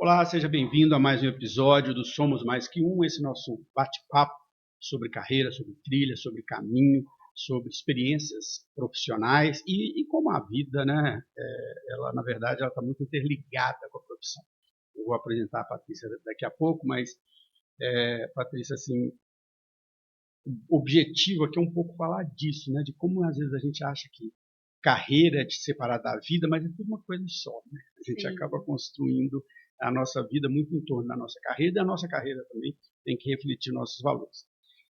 Olá, seja bem-vindo a mais um episódio do Somos Mais Que Um, esse nosso bate-papo sobre carreira, sobre trilha, sobre caminho, sobre experiências profissionais e como a vida, né? Ela, na verdade, ela está muito interligada com a profissão. Eu vou apresentar a Patrícia daqui a pouco, mas, Patrícia, assim, o objetivo aqui é um pouco falar disso, né? De como às vezes a gente acha que carreira é de separar da vida, mas é tudo uma coisa só, né? A gente acaba Sim, construindo a nossa vida muito em torno da nossa carreira, e a nossa carreira também tem que refletir nossos valores.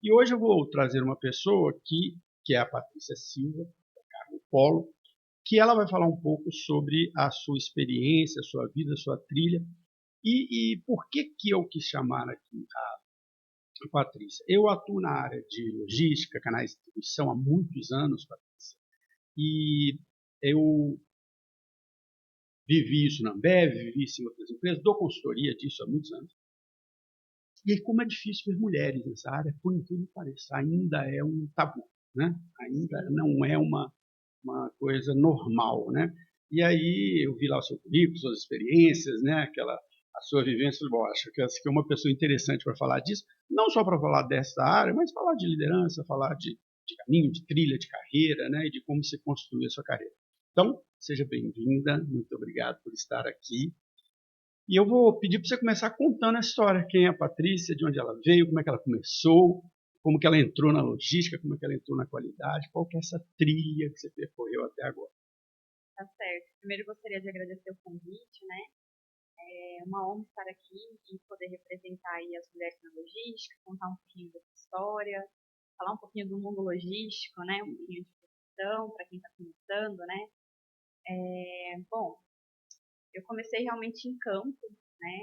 E hoje eu vou trazer uma pessoa que é a Patrícia Silva, da Carmo Polo, que ela vai falar um pouco sobre a sua experiência, a sua vida, a sua trilha, e por que eu quis chamar aqui a Patrícia. Eu atuo na área de logística, canais de distribuição há muitos anos, Patrícia, e eu vivi isso na Ambev, vivi isso em outras empresas, dou consultoria disso há muitos anos. E aí, como é difícil ver mulheres nessa área, por incrível que pareça, ainda é um tabu, né? Ainda sim. não é uma coisa normal, né? E aí eu vi lá o seu currículo, suas experiências, né? A sua vivência, bom, acho que essa aqui é uma pessoa interessante para falar disso, não só para falar dessa área, mas falar de liderança, falar de caminho, de trilha, de carreira, né? E de como se construir a sua carreira. Então, seja bem-vinda, muito obrigado por estar aqui. E eu vou pedir para você começar contando a história. Quem é a Patrícia, de onde ela veio, como é que ela começou, como que ela entrou na logística, como é que ela entrou na qualidade, qual que é essa trilha que você percorreu até agora. Tá certo. Primeiro gostaria de agradecer o convite, né? É uma honra estar aqui e poder representar aí as mulheres na logística, contar um pouquinho dessa história, falar um pouquinho do mundo logístico, né? Um pouquinho de profissão para quem está começando, né? Bom, eu comecei realmente em campo, né?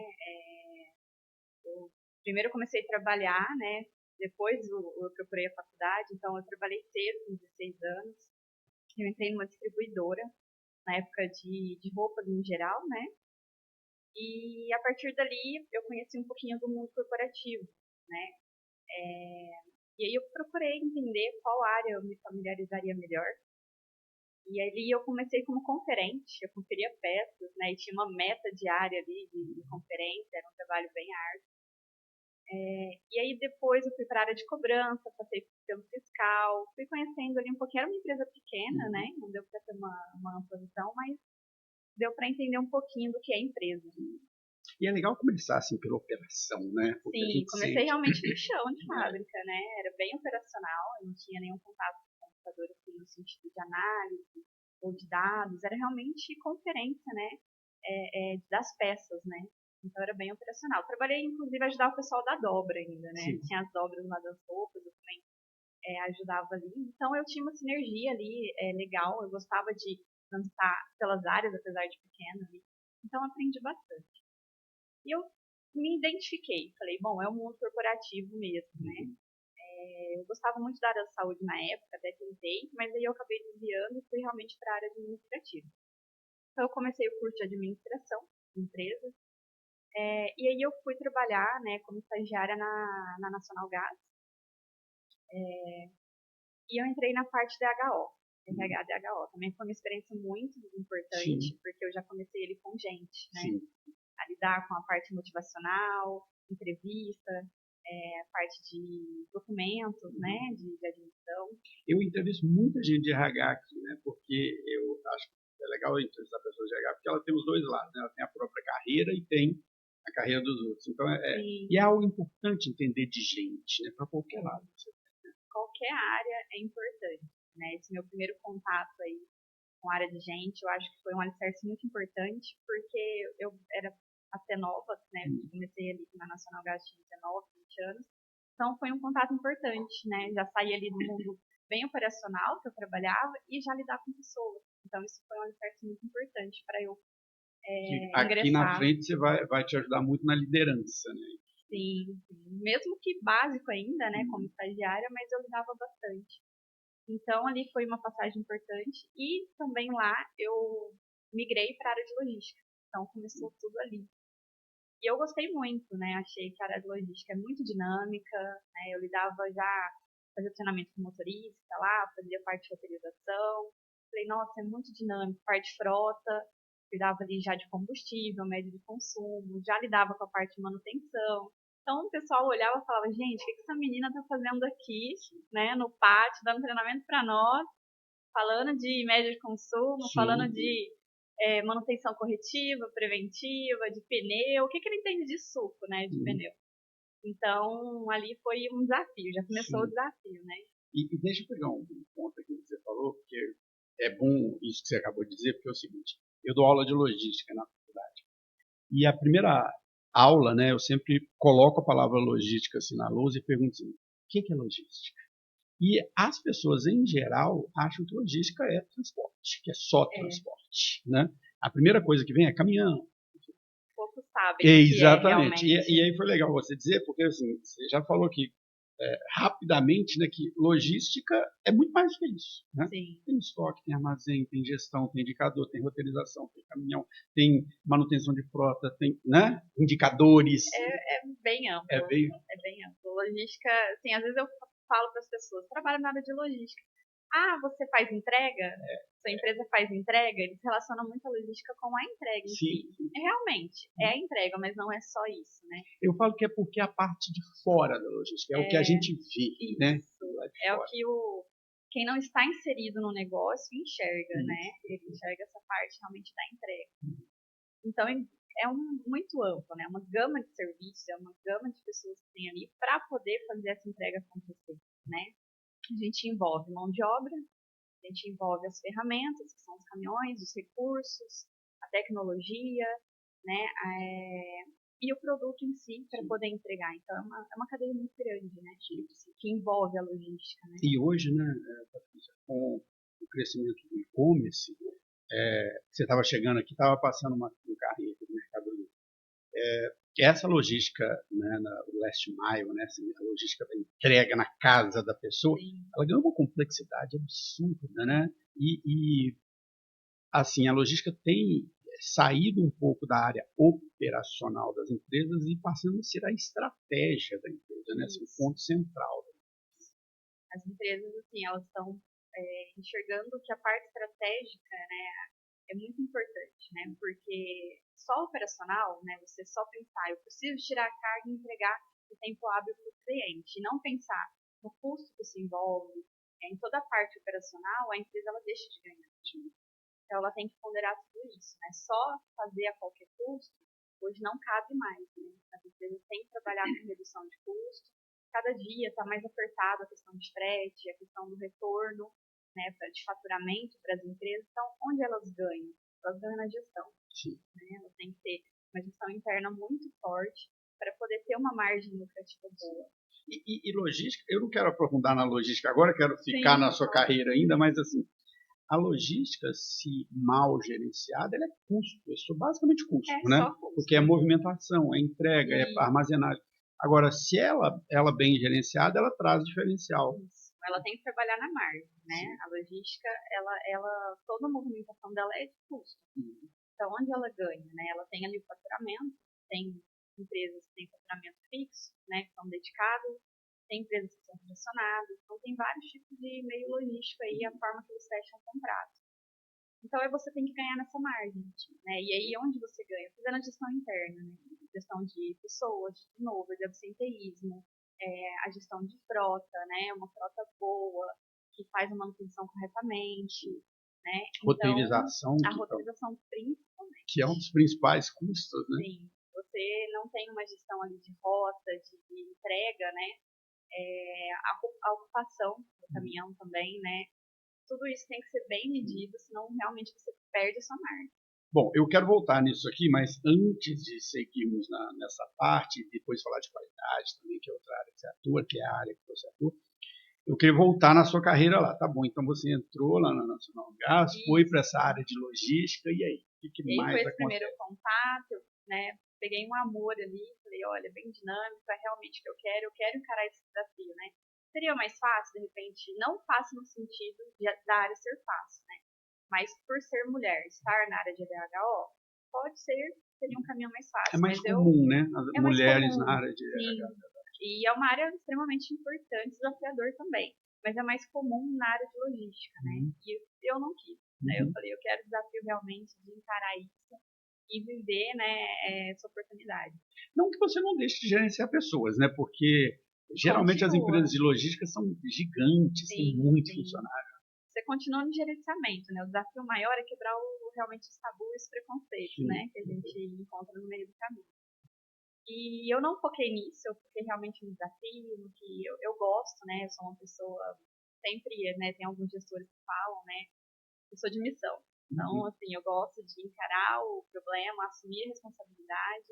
Eu primeiro comecei a trabalhar, né? Depois eu procurei a faculdade, então eu trabalhei cedo, com 16 anos. Eu entrei numa distribuidora na época de roupas em geral, né? E a partir dali eu conheci um pouquinho do mundo corporativo, né? E aí eu procurei entender qual área eu me familiarizaria melhor. E ali eu comecei como conferente, eu conferia peças, né? E tinha uma meta diária ali de conferência, era um trabalho bem árduo. E aí depois eu fui para a área de cobrança, passei pelo fiscal, fui conhecendo ali um pouquinho, era uma empresa pequena, né? Não deu para ter uma ampla visão, mas deu para entender um pouquinho do que é empresa. E é legal começar assim pela operação, né? Porque a Sim, gente comecei sente. realmente no chão de fábrica, né? Era bem operacional, eu não tinha nenhum contato com o computador assim, no sentido de análise ou de dados, era realmente conferência, né? Das peças, né? Então era bem operacional. Trabalhei, inclusive, ajudar o pessoal da dobra ainda, né? Sim. Tinha as dobras lá das roupas, eu também ajudava ali. Então eu tinha uma sinergia ali legal, eu gostava de dançar pelas áreas, apesar de pequena ali. Então aprendi bastante. E eu me identifiquei, falei, bom, é o mundo corporativo mesmo, né? Uhum. Eu gostava muito da área da saúde na época, até tentei, mas aí eu acabei desviando e fui realmente para a área administrativa. Então eu comecei o curso de administração de empresas, e aí eu fui trabalhar, né, como estagiária na Nacional Gás, e eu entrei na parte da HO, RH DHO. Também foi uma experiência muito Sim, importante, porque eu já comecei ali com gente, né? sim. A lidar com a parte motivacional, entrevista, a parte de documentos, né, de admissão. Eu entrevisto muita gente de RH aqui, né? Porque eu acho que é legal entrevistar pessoas de RH, porque ela tem os dois lados, né? Ela tem a própria carreira e tem a carreira dos outros. Então, e é Sim, algo importante entender de gente, né? Para qualquer lado. qualquer área é importante, né? Esse meu primeiro contato aí com a área de gente, eu acho que foi um alicerce muito importante, porque eu era até nova, né? Comecei ali na Nacional Gás tinha 19, 20 anos. Então foi um contato importante, né? Já saí ali do mundo bem operacional que eu trabalhava e já lidar com pessoas. Então isso foi um alicerce muito importante para eu Que aqui na ingressar. frente você vai te ajudar muito na liderança, né? Sim, sim. Mesmo que básico ainda, né, como estagiária, mas eu lidava bastante. Então ali foi uma passagem importante e também lá eu migrei para a área de logística. Então começou tudo ali. E eu gostei muito, né? Achei que a área de logística é muito dinâmica, né? Eu lidava já, fazia treinamento com motorista lá, fazia parte de roteirização. Falei, nossa, é muito dinâmico, parte frota. cuidava ali já de combustível, médio de consumo, já lidava com a parte de manutenção. Então o pessoal olhava e falava, gente, o que essa menina está fazendo aqui, né, no pátio, dando treinamento para nós, falando de médio de consumo, Sim. falando de manutenção corretiva, preventiva, de pneu, o que ele entende de suco, né, de pneu. Então, ali foi um desafio, já começou o desafio, né? E deixa eu pegar um ponto aqui que você falou, porque é bom isso que você acabou de dizer, porque é o seguinte, eu dou aula de logística na faculdade. E a primeira aula, né, eu sempre coloco a palavra logística assim na lousa e pergunto assim, o que é logística? E as pessoas, em geral, acham que logística é transporte, que é só transporte, né? A primeira coisa que vem é caminhão. Poucos sabem o que é realmente. E aí foi legal você dizer, porque assim, você já falou que rapidamente, né, que logística é muito mais do que isso, né? Sim. Tem estoque, tem armazém, tem gestão, tem indicador, tem roteirização, tem caminhão, tem manutenção de frota, tem, né, indicadores. É bem amplo. É bem amplo. Logística, assim, às vezes eu falo para as pessoas, trabalho na área de logística. Ah, você faz entrega? Sua empresa faz entrega? Eles relacionam muito a logística com a entrega em si. Realmente, é a entrega, mas não é só isso, né? Eu falo que é porque a parte de fora da logística, é o que a gente vê, isso, né? É o que quem não está inserido no negócio enxerga, né? Ele enxerga essa parte realmente da entrega. Então, é muito amplo, né? Uma gama de serviços, é uma gama de pessoas que tem ali para poder fazer essa entrega acontecer, né? A gente envolve mão de obra, a gente envolve as ferramentas, que são os caminhões, os recursos, a tecnologia, né? E o produto em si para poder entregar. Então é uma cadeia muito grande, né? Que envolve a logística, né? E hoje, né, com o crescimento do e-commerce, você estava chegando aqui, estava passando um carrinho aqui do Mercado Livre. Essa logística, né, o last mile, né, assim, a logística da entrega na casa da pessoa, ela ganhou uma complexidade absurda, né? E assim, a logística tem saído um pouco da área operacional das empresas e passando a ser a estratégia da empresa, né? Assim, o ponto central. As empresas, assim, elas estão enxergando que a parte estratégica, né, é muito importante, né? Porque só operacional, né, você só pensar, eu preciso tirar a carga e entregar em tempo hábil para o cliente, e não pensar no custo que isso envolve, em toda a parte operacional, a empresa ela deixa de ganhar. Então ela tem que ponderar tudo isso, né? Só fazer a qualquer custo hoje não cabe mais, né? As empresas têm que trabalhar com redução de custo. Cada dia está mais apertado a questão de frete, a questão do retorno, né, de faturamento para as empresas. Então, onde elas ganham? Elas ganham na gestão. Né? Elas têm que ter uma gestão interna muito forte para poder ter uma margem lucrativa boa. E logística, eu não quero aprofundar na logística agora, quero ficar na sua carreira ainda, mas assim, a logística, se mal gerenciada, ela é custo, é basicamente custo, né? Custo. Porque é movimentação, é entrega, é armazenagem. Agora, se ela bem gerenciada, ela traz diferencial. Isso. Ela tem que trabalhar na margem, né? A logística, toda a movimentação dela é de custo. Então, onde ela ganha, né? Ela tem ali o faturamento, tem empresas que têm faturamento fixo, né? Que são dedicados, tem empresas que são fracionadas, então tem vários tipos de meio logístico aí, a forma que eles fecham o contrato. Então, você tem que ganhar nessa margem, né? E aí, onde você ganha? Fazendo a gestão interna, né? Gestão de pessoas, de turnover, de absenteísmo, a gestão de frota, né? Uma frota boa, que faz a manutenção corretamente, né? Roteirização. Então, a roteirização principalmente. Que é um dos principais custos, né? Sim. Você não tem uma gestão ali de rota, de entrega, né? A ocupação do caminhão também, né? Tudo isso tem que ser bem medido, senão realmente você perde a sua marca. Bom, eu quero voltar nisso aqui, mas antes de seguirmos nessa parte e depois falar de qualidade também, que é outra área que você atua, que é a área que você atua, eu queria voltar na sua carreira lá. Tá bom, então você entrou lá na Nacional Gás, foi para essa área de logística, e aí? O que mais foi esse primeiro contato, né? Peguei um amor ali, falei, olha, bem dinâmico, é realmente o que eu quero encarar esse desafio, né? Seria mais fácil, de repente, não fácil no sentido da área ser fácil, né? Mas por ser mulher, estar na área de DHO, seria um caminho mais fácil. É mais comum, né? As mulheres comum, na área de DHO. E é uma área extremamente importante, desafiador também. Mas é mais comum na área de logística, né? E eu não quis. né? Eu falei, eu quero o desafio realmente de encarar isso e viver, né, essa oportunidade. Não que você não deixe de gerenciar pessoas, né? Porque geralmente as Continua. empresas de logística são gigantes, tem Sim, muito sim. funcionário. Você continua no gerenciamento, né? O desafio maior é quebrar realmente os tabus e os preconceitos, Sim. né? Que a gente encontra no meio do caminho. E eu não foquei nisso, eu foquei realmente no desafio, no que eu gosto, né? Eu sou uma pessoa, sempre, né? Tem alguns gestores que falam, né? Eu sou de missão. Então, assim, eu gosto de encarar o problema, assumir a responsabilidade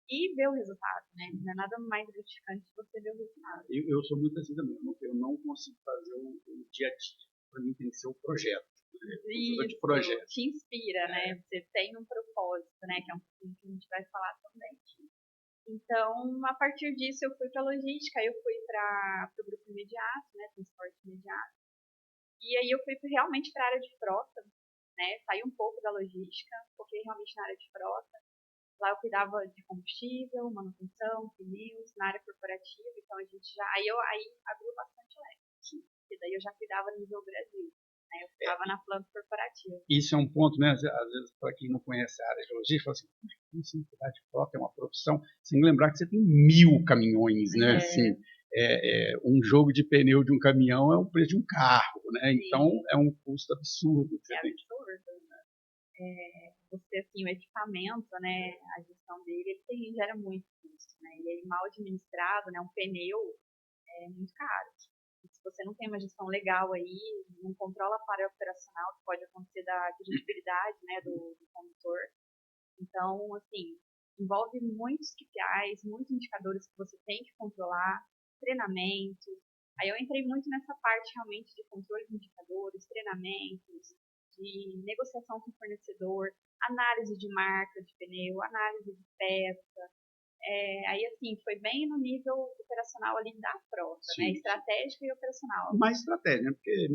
e ver o resultado, né? Não é nada mais gratificante que você ver o resultado. Eu sou muito assim também, eu não consigo fazer o dia a dia. Para mim tem que ser o projeto. Isso, de projeto. te inspira, né? Você tem um propósito, né? Que é um pouquinho que a gente vai falar também. Então, a partir disso, eu fui para logística, aí eu fui para o grupo imediato, né? Transporte imediato. E aí eu fui realmente para a área de frota, né? Saí um pouco da logística, foquei realmente na área de frota. Lá eu cuidava de combustível, manutenção, pneus, na área corporativa, então a gente já. Aí abriu bastante leque. E daí eu já cuidava no nível Brasil, né? Eu ficava na planta corporativa. Isso é um ponto, né? Às vezes, para quem não conhece a área de logística, fala assim, como cuidar de frota é uma profissão, sem lembrar que você tem 1000 caminhões, né? Assim, um jogo de pneu de um caminhão é o preço de um carro, né? Sim. Então é um custo absurdo. Que é absurdo. Você, assim, o equipamento, né, a gestão dele, ele gera muito custo, né? E ele mal administrado, né, um pneu é muito caro. E se você não tem uma gestão legal aí, não controla a parte operacional, que pode acontecer da dirigibilidade, né, do condutor. Então, assim, envolve muitos KPIs, muitos indicadores que você tem que controlar, treinamento. Aí eu entrei muito nessa parte realmente de controle de indicadores, treinamentos, de negociação com o fornecedor, análise de marca de pneu, análise de peça. Aí, assim, foi bem no nível operacional ali da frota, sim, né? Estratégica e operacional. Mais estratégia, né? Porque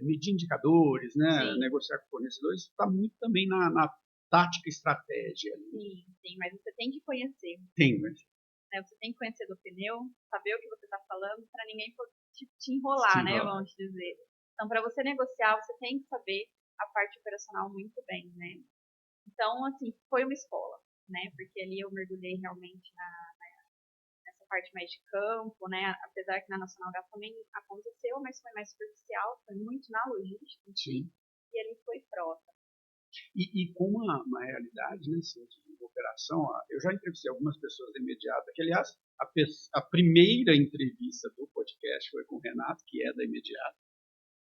medir indicadores, né? Sim. Negociar com fornecedores, está muito também na tática e estratégia. Sim, mas você tem que conhecer. Tem, mas... Você tem que conhecer do pneu, saber o que você está falando, para ninguém te enrolar, né? Vamos dizer. Então, para você negociar, você tem que saber a parte operacional muito bem, né? Então, assim, foi uma escola, né? Porque ali eu mergulhei realmente nessa parte mais de campo, né? Apesar que na Nacional Gás também aconteceu, mas foi mais superficial, foi muito na logística. Sim. E ali foi frota. E com uma realidade, né, assim, de operação, eu já entrevistei algumas pessoas da Imediata, que, aliás, a primeira entrevista do podcast foi com o Renato, que é da Imediata,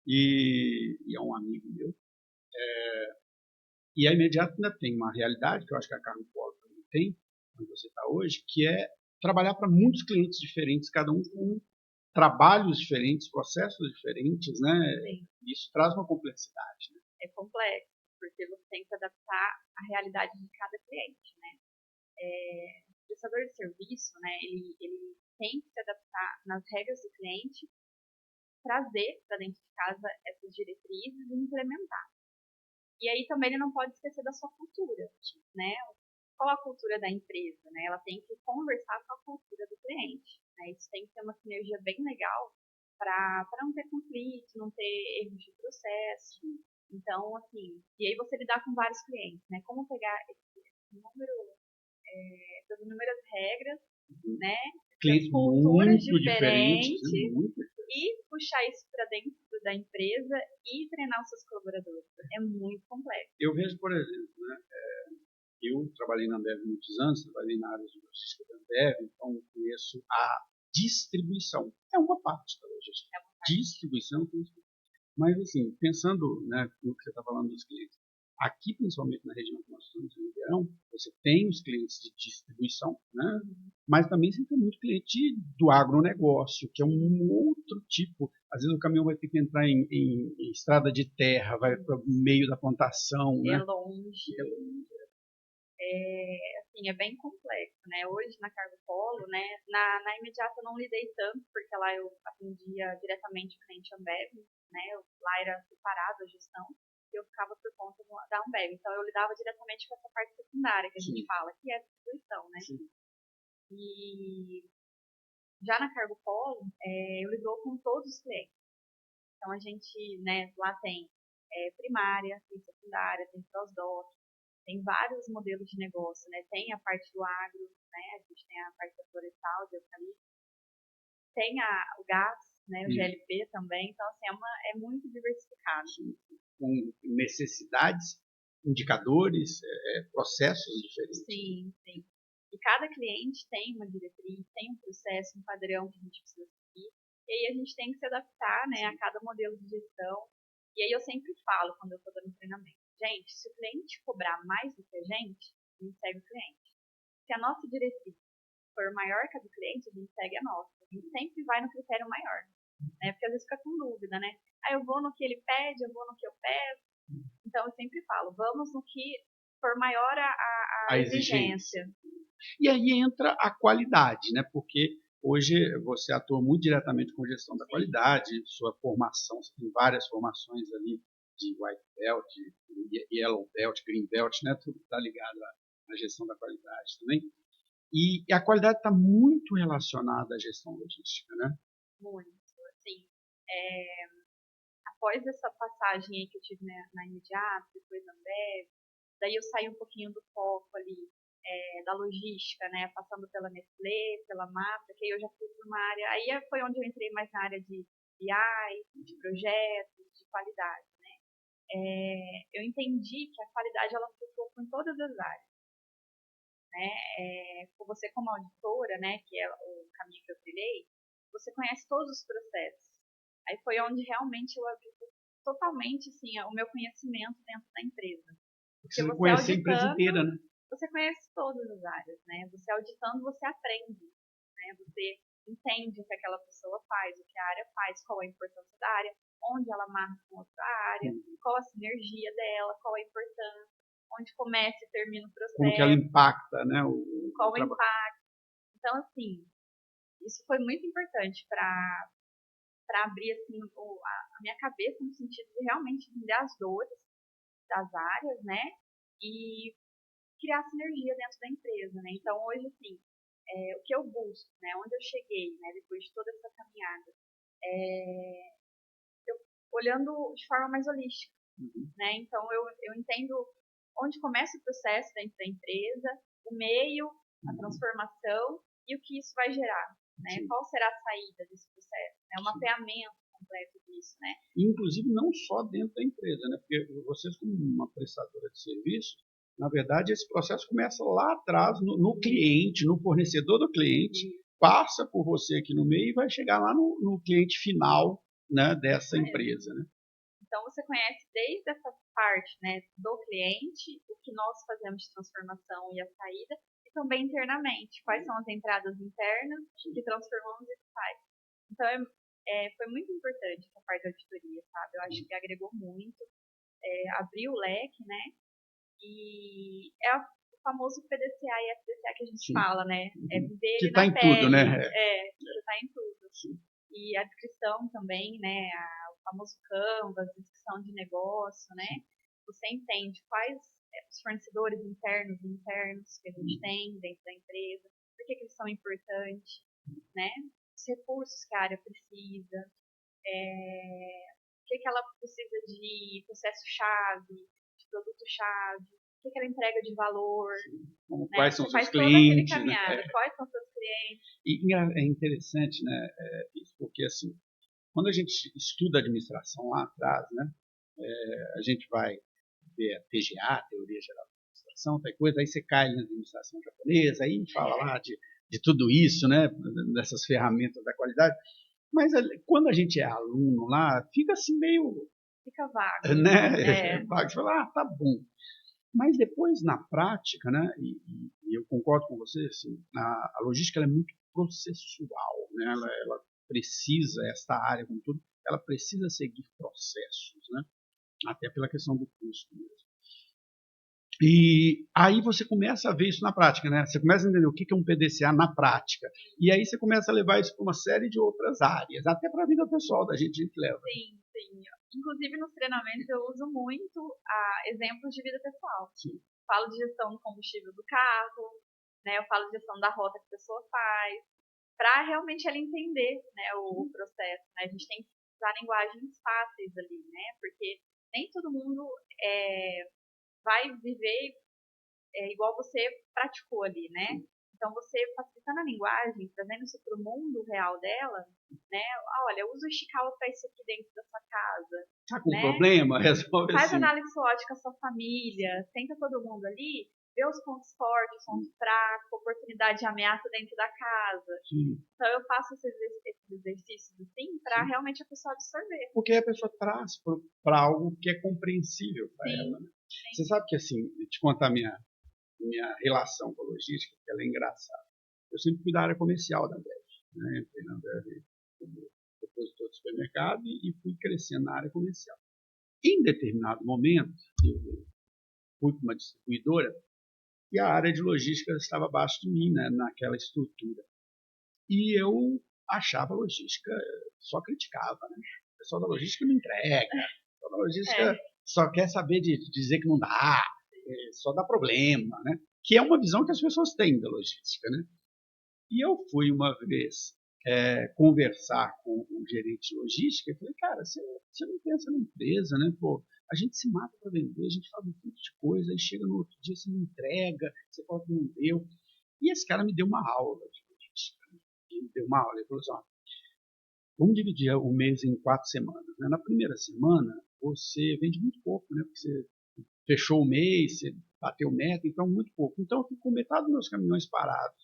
e é um amigo meu. E a Imediata ainda tem uma realidade, que eu acho que a Cargo Polo também tem, onde você está hoje, que é trabalhar para muitos clientes diferentes, cada um com trabalhos diferentes, processos diferentes, né? Sim. Isso traz uma complexidade. Né? É complexo, porque você tem que adaptar à realidade de cada cliente, né? O prestador de serviço, né, ele tem que se adaptar nas regras do cliente, trazer para dentro de casa essas diretrizes e implementar. E aí também ele não pode esquecer da sua cultura, né? Qual a cultura da empresa, né? Ela tem que conversar com a cultura do cliente, né? Isso tem que ter uma sinergia bem legal para não ter conflito, não ter erros de processo. Então, assim, e aí você lidar com vários clientes, né? Como pegar esse número, essas inúmeras regras, né? Clientes culturas muito diferentes, e puxar isso para dentro da empresa e treinar os seus colaboradores. É muito complexo. Eu vejo, por exemplo, né, eu trabalhei na Ambev muitos anos, trabalhei na área de logística da Ambev, então conheço a distribuição. É uma parte da logística. Distribuição, mas assim, pensando, né, no que você está falando dos clientes, aqui principalmente na região que nós estamos em Ribeirão, você tem os clientes de distribuição, né? Mas também você tem muito cliente do agronegócio, que é um outro tipo. Às vezes o caminhão vai ter que entrar em estrada de terra, vai para o meio da plantação. É né? longe. Assim, é bem complexo, né? Hoje na Cargo Polo, né? Na imediata eu não lidei tanto, porque lá eu atendia diretamente o cliente Ambev, né? Lá era separado a gestão, e eu ficava por conta da Ambev. Então eu lidava diretamente com essa parte secundária que a gente fala, que é a distribuição, né? Sim. E já na Cargo Polo, eu lido com todos os clientes. Então a gente, né, lá tem primária, tem secundária, tem pós-doc, tem vários modelos de negócio, né? Tem a parte do agro, né? A gente tem a parte da florestal, de eucalipto, tem o gás, né? O GLP também, então assim, é muito diversificado. Com necessidades, indicadores, processos diferentes. Sim, sim. E cada cliente tem uma diretriz, tem um processo, um padrão que a gente precisa seguir. E aí a gente tem que se adaptar, né, a cada modelo de gestão. E aí eu sempre falo, quando eu estou dando treinamento, gente, se o cliente cobrar mais do que a gente segue o cliente. Se a nossa diretriz for maior que a do cliente, a gente segue a nossa. A gente sempre vai no critério maior, né? Porque às vezes fica com dúvida, né? Eu vou no que ele pede, eu vou no que eu peço. Então eu sempre falo, vamos no que for maior a exigência. E aí entra a qualidade, né? Porque hoje você atua muito diretamente com gestão da qualidade, sua formação, você tem várias formações ali de white belt, yellow belt, green belt, né? Tudo está ligado à gestão da qualidade também. E a qualidade está muito relacionada à gestão logística, né? Muito, assim. Após essa passagem aí que eu tive na Imediato, depois na Ambev, daí eu saí um pouquinho do foco ali da logística, né, passando pela Nestlé, pela Mafra, que aí eu já fui para uma área, aí foi onde eu entrei mais na área de BI, de projetos, de qualidade, né. Eu entendi que a qualidade ela flutua em todas as áreas, né. Você como auditora, né, que é o caminho que eu trilhei, você conhece todos os processos. Aí foi onde realmente eu abri totalmente assim, o meu conhecimento dentro da empresa. Porque você conhece a empresa inteira, né? Você conhece todas as áreas, né? Você auditando, você aprende, né? Você entende o que aquela pessoa faz, o que a área faz, qual a importância da área, onde ela marca com outra área, qual a sinergia dela, qual a importância, onde começa e termina o processo. Como que ela impacta, né? Qual o impacto. Então, assim, isso foi muito importante para abrir assim, a minha cabeça no sentido de realmente entender as dores das áreas, né? E criar sinergia dentro da empresa, né? Então, hoje, assim, o que eu busco, né? Onde eu cheguei, né? Depois de toda essa caminhada, eu olhando de forma mais holística, né? Então, eu entendo onde começa o processo dentro da empresa, o meio, a transformação e o que isso vai gerar, né? Qual será a saída desse processo? O mapeamento completo disso, né? Inclusive, não só dentro da empresa, né? Porque vocês, como uma prestadora de serviço, na verdade, esse processo começa lá atrás, no cliente, no fornecedor do cliente, passa por você aqui no meio e vai chegar lá no cliente final, né, dessa empresa, né? Então, você conhece desde essa parte, né, do cliente, o que nós fazemos de transformação e a saída, e também internamente, quais são as entradas internas que transformamos e sai. Então, foi muito importante essa parte da auditoria, sabe? Eu acho que agregou muito, abriu o leque, né? E é o famoso PDCA e FDCA que a gente fala, né? É viver que está em tudo, né? Que está em tudo. E a descrição também, né? O famoso Canvas, descrição de negócio, né? Você entende quais os fornecedores internos e internos que a gente tem dentro da empresa, por que eles são importantes, né? Os recursos que a área precisa, o que ela precisa de processo-chave, de produto-chave, o que ela entrega de valor. Né? Quais são seus clientes, né? Quais são seus clientes. E é interessante, né, isso, porque assim, quando a gente estuda administração lá atrás, né, a gente vai ver a TGA, Teoria Geral da Administração, tal coisa, aí você cai na administração japonesa, aí fala lá de tudo isso, né, dessas ferramentas da qualidade, mas quando a gente é aluno lá, fica assim meio... Fica vago. Né? Vago, você fala, tá bom. Mas depois, na prática, né, e eu concordo com você, assim, a logística ela é muito processual, né? Ela precisa, esta área como tudo, ela precisa seguir processos, né? Até pela questão do custo mesmo. E aí você começa a ver isso na prática, né? Você começa a entender o que é um PDCA na prática. E aí você começa a levar isso para uma série de outras áreas, até para a vida pessoal da gente, a gente leva. Sim, sim. Inclusive nos treinamentos eu uso muito exemplos de vida pessoal. Sim. Falo de gestão do combustível do carro, né? Eu falo de gestão da rota que a pessoa faz, para realmente ela entender, né, o processo. Né? A gente tem que usar linguagens fáceis ali, né? Porque nem todo mundo vai viver igual você praticou ali, né? Então, você facilitando a linguagem, trazendo isso para o mundo real dela, né? Olha, usa o Ishikawa para isso aqui dentro da sua casa, Tá com né? problema? Resolve Faz assim. análise SWOT com a sua família, senta todo mundo ali, vê os pontos fortes, os pontos fracos, oportunidade de ameaça dentro da casa. Sim. Então, eu faço esses exercícios assim para realmente a pessoa absorver. Porque a pessoa traz para algo que é compreensível para ela. Né? Você sabe que, assim, te contar a minha relação com a logística, que ela é engraçada. Eu sempre fui da área comercial da Ambev. Né? Entrei na Ambev como depositor de supermercado e fui crescendo na área comercial. Em determinado momento, eu fui para uma distribuidora e a área de logística estava abaixo de mim, né, naquela estrutura. E eu achava a logística, só criticava. Né? O pessoal da logística não entrega, o pessoal da logística só quer saber de dizer que não dá, só dá problema, né? Que é uma visão que as pessoas têm da logística. Né? E eu fui uma vez conversar com o gerente de logística e falei, cara, você não pensa na empresa, né? Pô, a gente se mata para vender, a gente faz um monte de coisa, aí chega no outro dia, você não entrega, você fala que não deu. E esse cara me deu uma aula de logística. Ele me deu uma aula, ele falou assim, ó, vamos dividir o mês em 4 semanas. Né? Na primeira semana, você vende muito pouco, né? Porque você fechou o mês, você bateu meta, então muito pouco. Então eu fico com metade dos meus caminhões parados.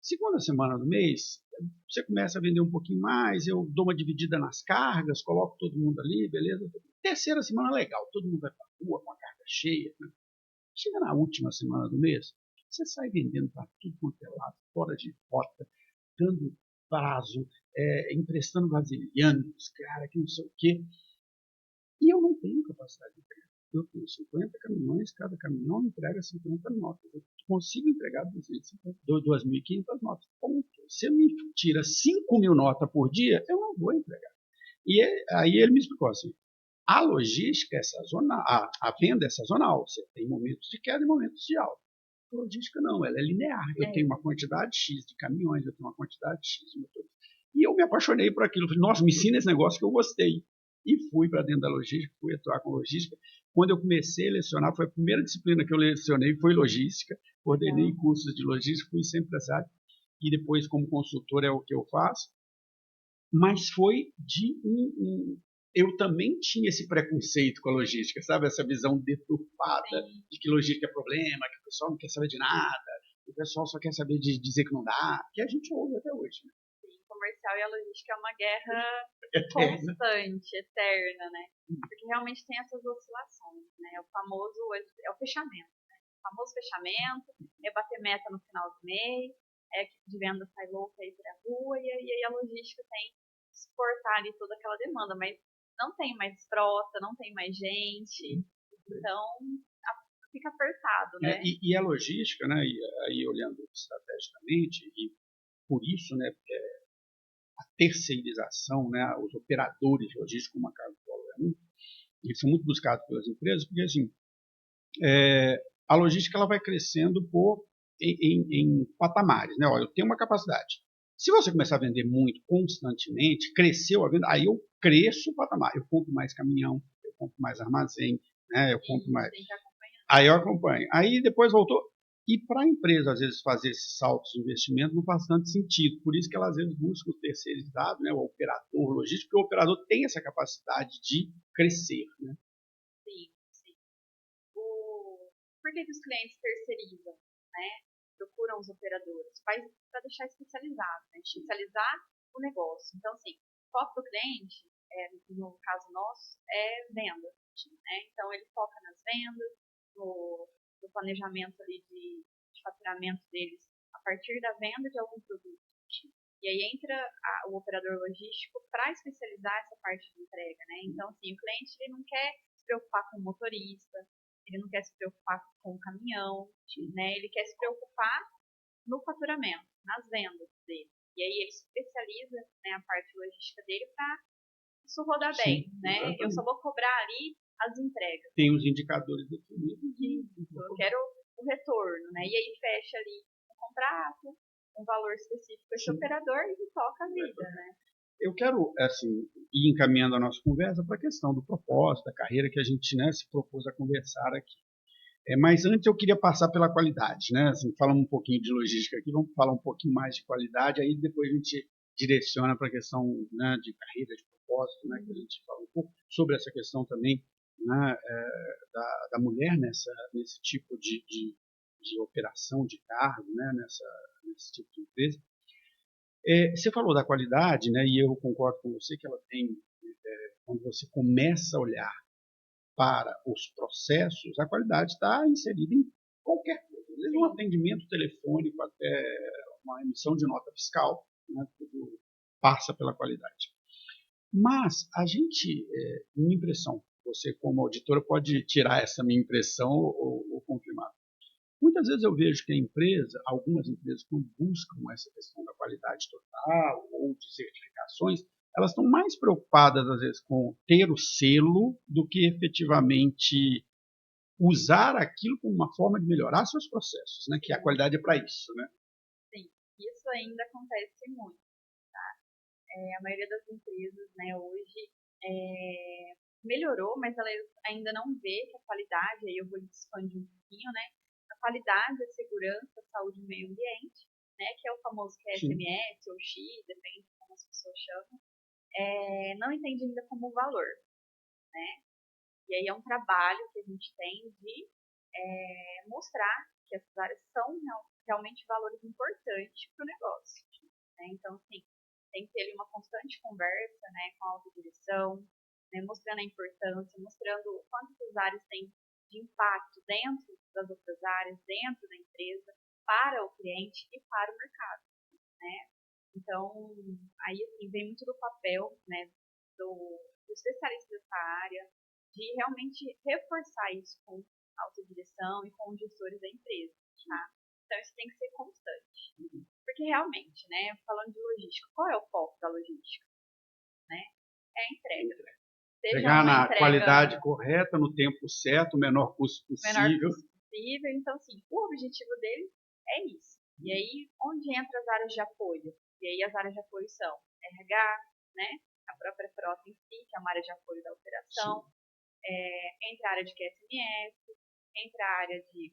Segunda semana do mês, você começa a vender um pouquinho mais, eu dou uma dividida nas cargas, coloco todo mundo ali, beleza? Terceira semana, legal, todo mundo vai para a rua com a carga cheia. Né? Chega na última semana do mês, você sai vendendo para tudo quanto é lado, fora de rota, dando prazo, emprestando vasilhame para os caras, que não sei o quê. E eu não tenho capacidade de entrega. Eu tenho 50 caminhões, cada caminhão entrega 50 notas. Eu consigo entregar 2.500 notas. Ponto. Se me tira 5.000 notas por dia, eu não vou entregar. E aí ele me explicou assim, a logística é sazonal, a venda é sazonal. Você tem momentos de queda e momentos de alta. A logística não, ela é linear. Eu tenho uma quantidade X de caminhões, eu tenho uma quantidade X de motores. E eu me apaixonei por aquilo. Falei, nossa, me ensina esse negócio que eu gostei. E fui para dentro da logística, fui atuar com logística. Quando eu comecei a lecionar, foi a primeira disciplina que eu lecionei, foi logística. Coordenei cursos de logística, fui sempre para área. E depois, como consultor, é o que eu faço. Mas foi de eu também tinha esse preconceito com a logística, sabe? Essa visão deturpada de que logística é problema, que o pessoal não quer saber de nada, que o pessoal só quer saber de dizer que não dá, que a gente ouve até hoje. Né? Comercial e a logística é uma guerra eterna. constante, eterna, né? Porque realmente tem essas oscilações, né? O famoso é o fechamento, né? O famoso fechamento, é bater meta no final do mês, a equipe de venda sai louca aí pra rua e aí a logística tem que suportar ali toda aquela demanda, mas não tem mais frota, não tem mais gente, então fica apertado, né? E a logística, né? E aí olhando estrategicamente, e por isso, né? A terceirização, né, os operadores logísticos, como a Cargo Polo é um, eles são muito buscados pelas empresas, porque assim, a logística ela vai crescendo em patamares. Né? Olha, eu tenho uma capacidade. Se você começar a vender muito constantemente, cresceu a venda, aí eu cresço o patamar. Eu compro mais caminhão, eu compro mais armazém, né? Eu compro mais. Aí eu acompanho. Aí depois voltou. E para a empresa, às vezes, fazer esses saltos de investimento não faz tanto sentido. Por isso que ela, às vezes, busca o terceirizado, né, o operador logístico, porque o operador tem essa capacidade de crescer. Né? Sim, sim. Por que os clientes terceirizam? Né? Procuram os operadores? Para deixar especializado, né? Especializar o negócio. Então, assim, o foco do cliente, no caso nosso, é venda. Né? Então, ele foca nas vendas, no planejamento ali de faturamento deles a partir da venda de algum produto. E aí entra o operador logístico para especializar essa parte de entrega, né? Então, assim, o cliente ele não quer se preocupar com o motorista, ele não quer se preocupar com o caminhão, né? Ele quer se preocupar no faturamento, nas vendas dele. E aí ele especializa, né, a parte logística dele para isso rodar bem, né? Exatamente. Eu só vou cobrar ali as entregas. Tem os indicadores definidos. Eu quero o retorno, né? E aí fecha ali um contrato, um valor específico para esse operador e toca a vida, né? eu quero, assim, ir encaminhando a nossa conversa para a questão do propósito, da carreira que a gente, né, se propôs a conversar aqui. Mas antes eu queria passar pela qualidade, né? Assim, falamos um pouquinho de logística aqui, vamos falar um pouquinho mais de qualidade, aí depois a gente direciona para a questão, né, de carreira, de propósito, né, que a gente fala um pouco sobre essa questão também, né, da mulher nesse tipo de operação de cargo, né, nesse tipo de empresa. Você falou da qualidade, né, e eu concordo com você que ela tem, quando você começa a olhar para os processos, a qualidade está inserida em qualquer coisa, desde um atendimento telefônico até uma emissão de nota fiscal, né, tudo passa pela qualidade. Mas a gente, minha impressão, você como auditora pode tirar essa minha impressão ou confirmar. Muitas vezes eu vejo que algumas empresas, quando buscam essa questão da qualidade total ou de certificações, elas estão mais preocupadas, às vezes, com ter o selo do que efetivamente usar aquilo como uma forma de melhorar seus processos, né? Que a qualidade é para isso, né? Sim, isso ainda acontece muito, tá? A maioria das empresas, né, hoje melhorou, mas elas ainda não vê que a qualidade, aí eu vou expandir um pouquinho, né? A qualidade, a segurança, a saúde e o meio ambiente, né, que é o famoso QSMS ou X, depende de como as pessoas chamam, não entende ainda como valor, né? E aí é um trabalho que a gente tem de mostrar que essas áreas são realmente valores importantes para o negócio, né? Então, assim, tem que ter ali uma constante conversa, né, com a autodireção, né, mostrando a importância, mostrando o quanto as áreas têm de impacto dentro das outras áreas, dentro da empresa, para o cliente e para o mercado, né? Então, aí assim, vem muito do papel, né, do especialista dessa área, de realmente reforçar isso com a autodireção e com os gestores da empresa, tá? Então, isso tem que ser constante. Porque realmente, né, falando de logística, qual é o foco da logística? Né? É a entrega. Seja Chegar uma na entrega qualidade correta, no tempo certo, o menor custo menor possível. possível. Então, assim, o objetivo deles é isso. E aí, onde entra as áreas de apoio? E aí, as áreas de apoio são RH, né? A própria frota em si, que é uma área de apoio da operação, entre a área de QSMS, entre a área de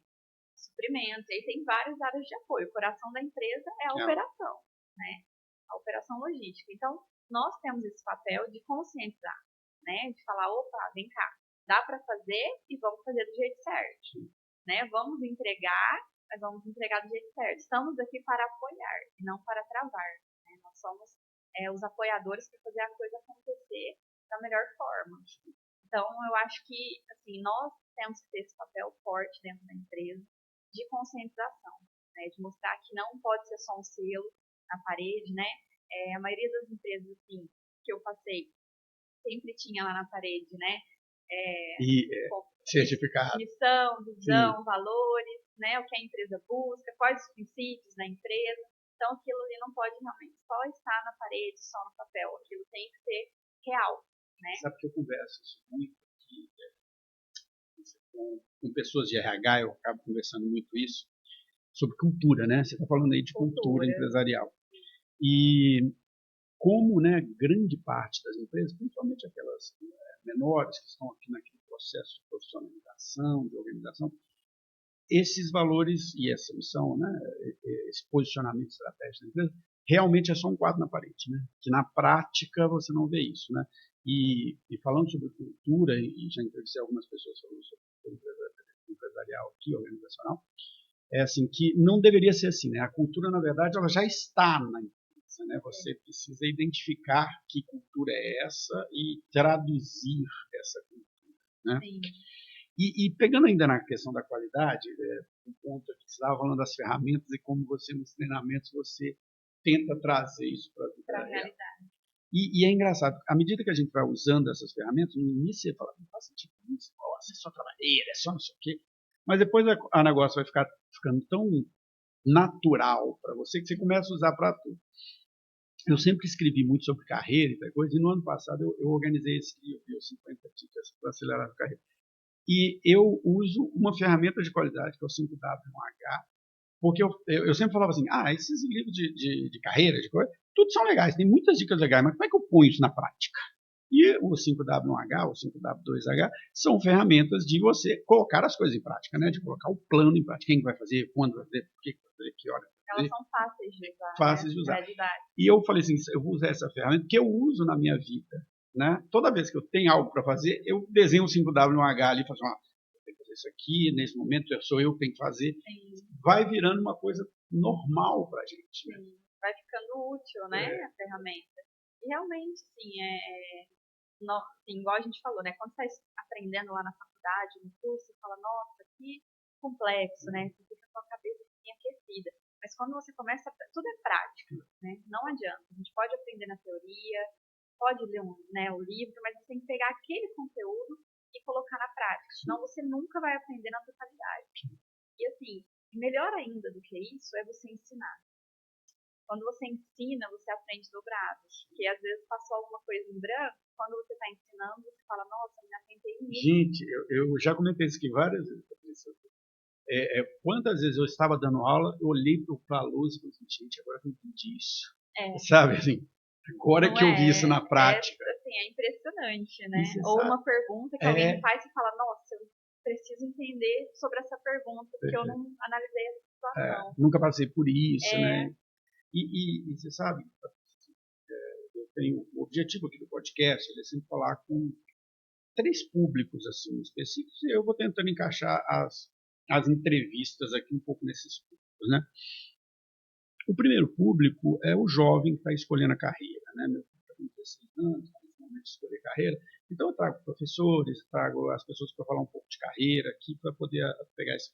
suprimentos, e aí tem várias áreas de apoio. O coração da empresa é a operação, né? A operação logística. Então, nós temos esse papel de conscientizar, né? De falar, opa, vem cá, dá para fazer e vamos fazer do jeito certo, né? Vamos entregar, mas vamos entregar do jeito certo. Estamos aqui para apoiar e não para travar, né? Nós somos os apoiadores para fazer a coisa acontecer da melhor forma. Então, eu acho que, assim, nós temos que ter esse papel forte dentro da empresa de conscientização, né? De mostrar que não pode ser só um selo na parede, né? A maioria das empresas, assim, que eu passei, sempre tinha lá na parede, né? Certificado. Missão, visão, valores, né? O que a empresa busca, quais os princípios da empresa. Então, aquilo ali não pode realmente só estar na parede, só no papel. Aquilo tem que ser real, né? Sabe que eu converso isso muito aqui com pessoas de RH, eu acabo conversando muito isso, sobre cultura, né? Você está falando aí de cultura empresarial. E como, né, grande parte das empresas, principalmente aquelas menores que estão aqui naquele processo de profissionalização, de organização, esses valores e essa missão, né, esse posicionamento estratégico da empresa, realmente é só um quadro na parede, né? Que na prática você não vê isso, né? E falando sobre cultura, e já entrevistei algumas pessoas falando sobre cultura empresarial aqui, organizacional, é assim que não deveria ser assim, né? A cultura, na verdade, ela já está na empresa, né? Você precisa identificar que cultura é essa e traduzir essa cultura, né? Sim. E pegando ainda na questão da qualidade, um ponto que você estava falando das ferramentas e como você, nos treinamentos, você tenta trazer isso para a realidade. E é engraçado, à medida que a gente vai usando essas ferramentas, no início você fala, não faz sentido isso, é só trabalheira, é só não sei o quê. Mas depois o negócio vai ficando tão natural para você que você começa a usar para tudo. Eu sempre escrevi muito sobre carreira e tal coisa, e no ano passado eu organizei esse livro, 50 dicas para acelerar a carreira. E eu uso uma ferramenta de qualidade, que é o 5W1H, Porque eu sempre falava assim, esses livros de carreira, de coisa, tudo são legais, tem muitas dicas legais, mas como é que eu ponho isso na prática? E o 5W1H, o 5W2H, são ferramentas de você colocar as coisas em prática, né? De colocar o plano em prática. Quem vai fazer, quando vai fazer, por que vai fazer, que hora vai fazer. Elas são fáceis de usar, fáceis né? de usar. Realidade. E eu falei assim, eu vou usar essa ferramenta porque eu uso na minha vida. Né? Toda vez que eu tenho algo para fazer, eu desenho um 5W1H ali e falo assim, eu tenho que fazer isso aqui, nesse momento sou eu que tenho que fazer. Sim. Vai virando uma coisa normal para a gente. Né? Vai ficando útil, né, a ferramenta. E realmente, sim, assim, igual a gente falou, né? Quando você está aprendendo lá na faculdade, no curso, você fala, nossa, que complexo, né? Você fica com a cabeça assim, aquecida. Mas quando você começa, tudo é prática, né? Não adianta. A gente pode aprender na teoria, pode ler o livro, mas você tem que pegar aquele conteúdo e colocar na prática. Senão você nunca vai aprender na totalidade. E assim, melhor ainda do que isso é você ensinar. Quando você ensina, você aprende dobrado. Porque às vezes passou alguma coisa em branco, quando você está ensinando, você fala, nossa, eu me atentei nisso. Gente, eu já comentei isso aqui várias vezes. Quantas vezes eu estava dando aula, eu olhei para a luz e falei, gente, agora eu entendi isso. Sabe, assim, agora que eu vi isso na prática. Assim, é impressionante, né? Ou uma pergunta que alguém faz e fala, nossa, eu preciso entender sobre essa pergunta, porque eu não analisei essa situação. Nunca passei por isso, né? E você sabe, eu tenho o objetivo aqui do podcast, ele é sempre falar com 3 públicos assim específicos, e eu vou tentando encaixar as entrevistas aqui um pouco nesses públicos, né? O primeiro público é o jovem que está escolhendo a carreira, né? Meu filho está com 16 anos, está nesse momento de escolher carreira, então eu trago professores, trago as pessoas para falar um pouco de carreira aqui, para poder pegar esse.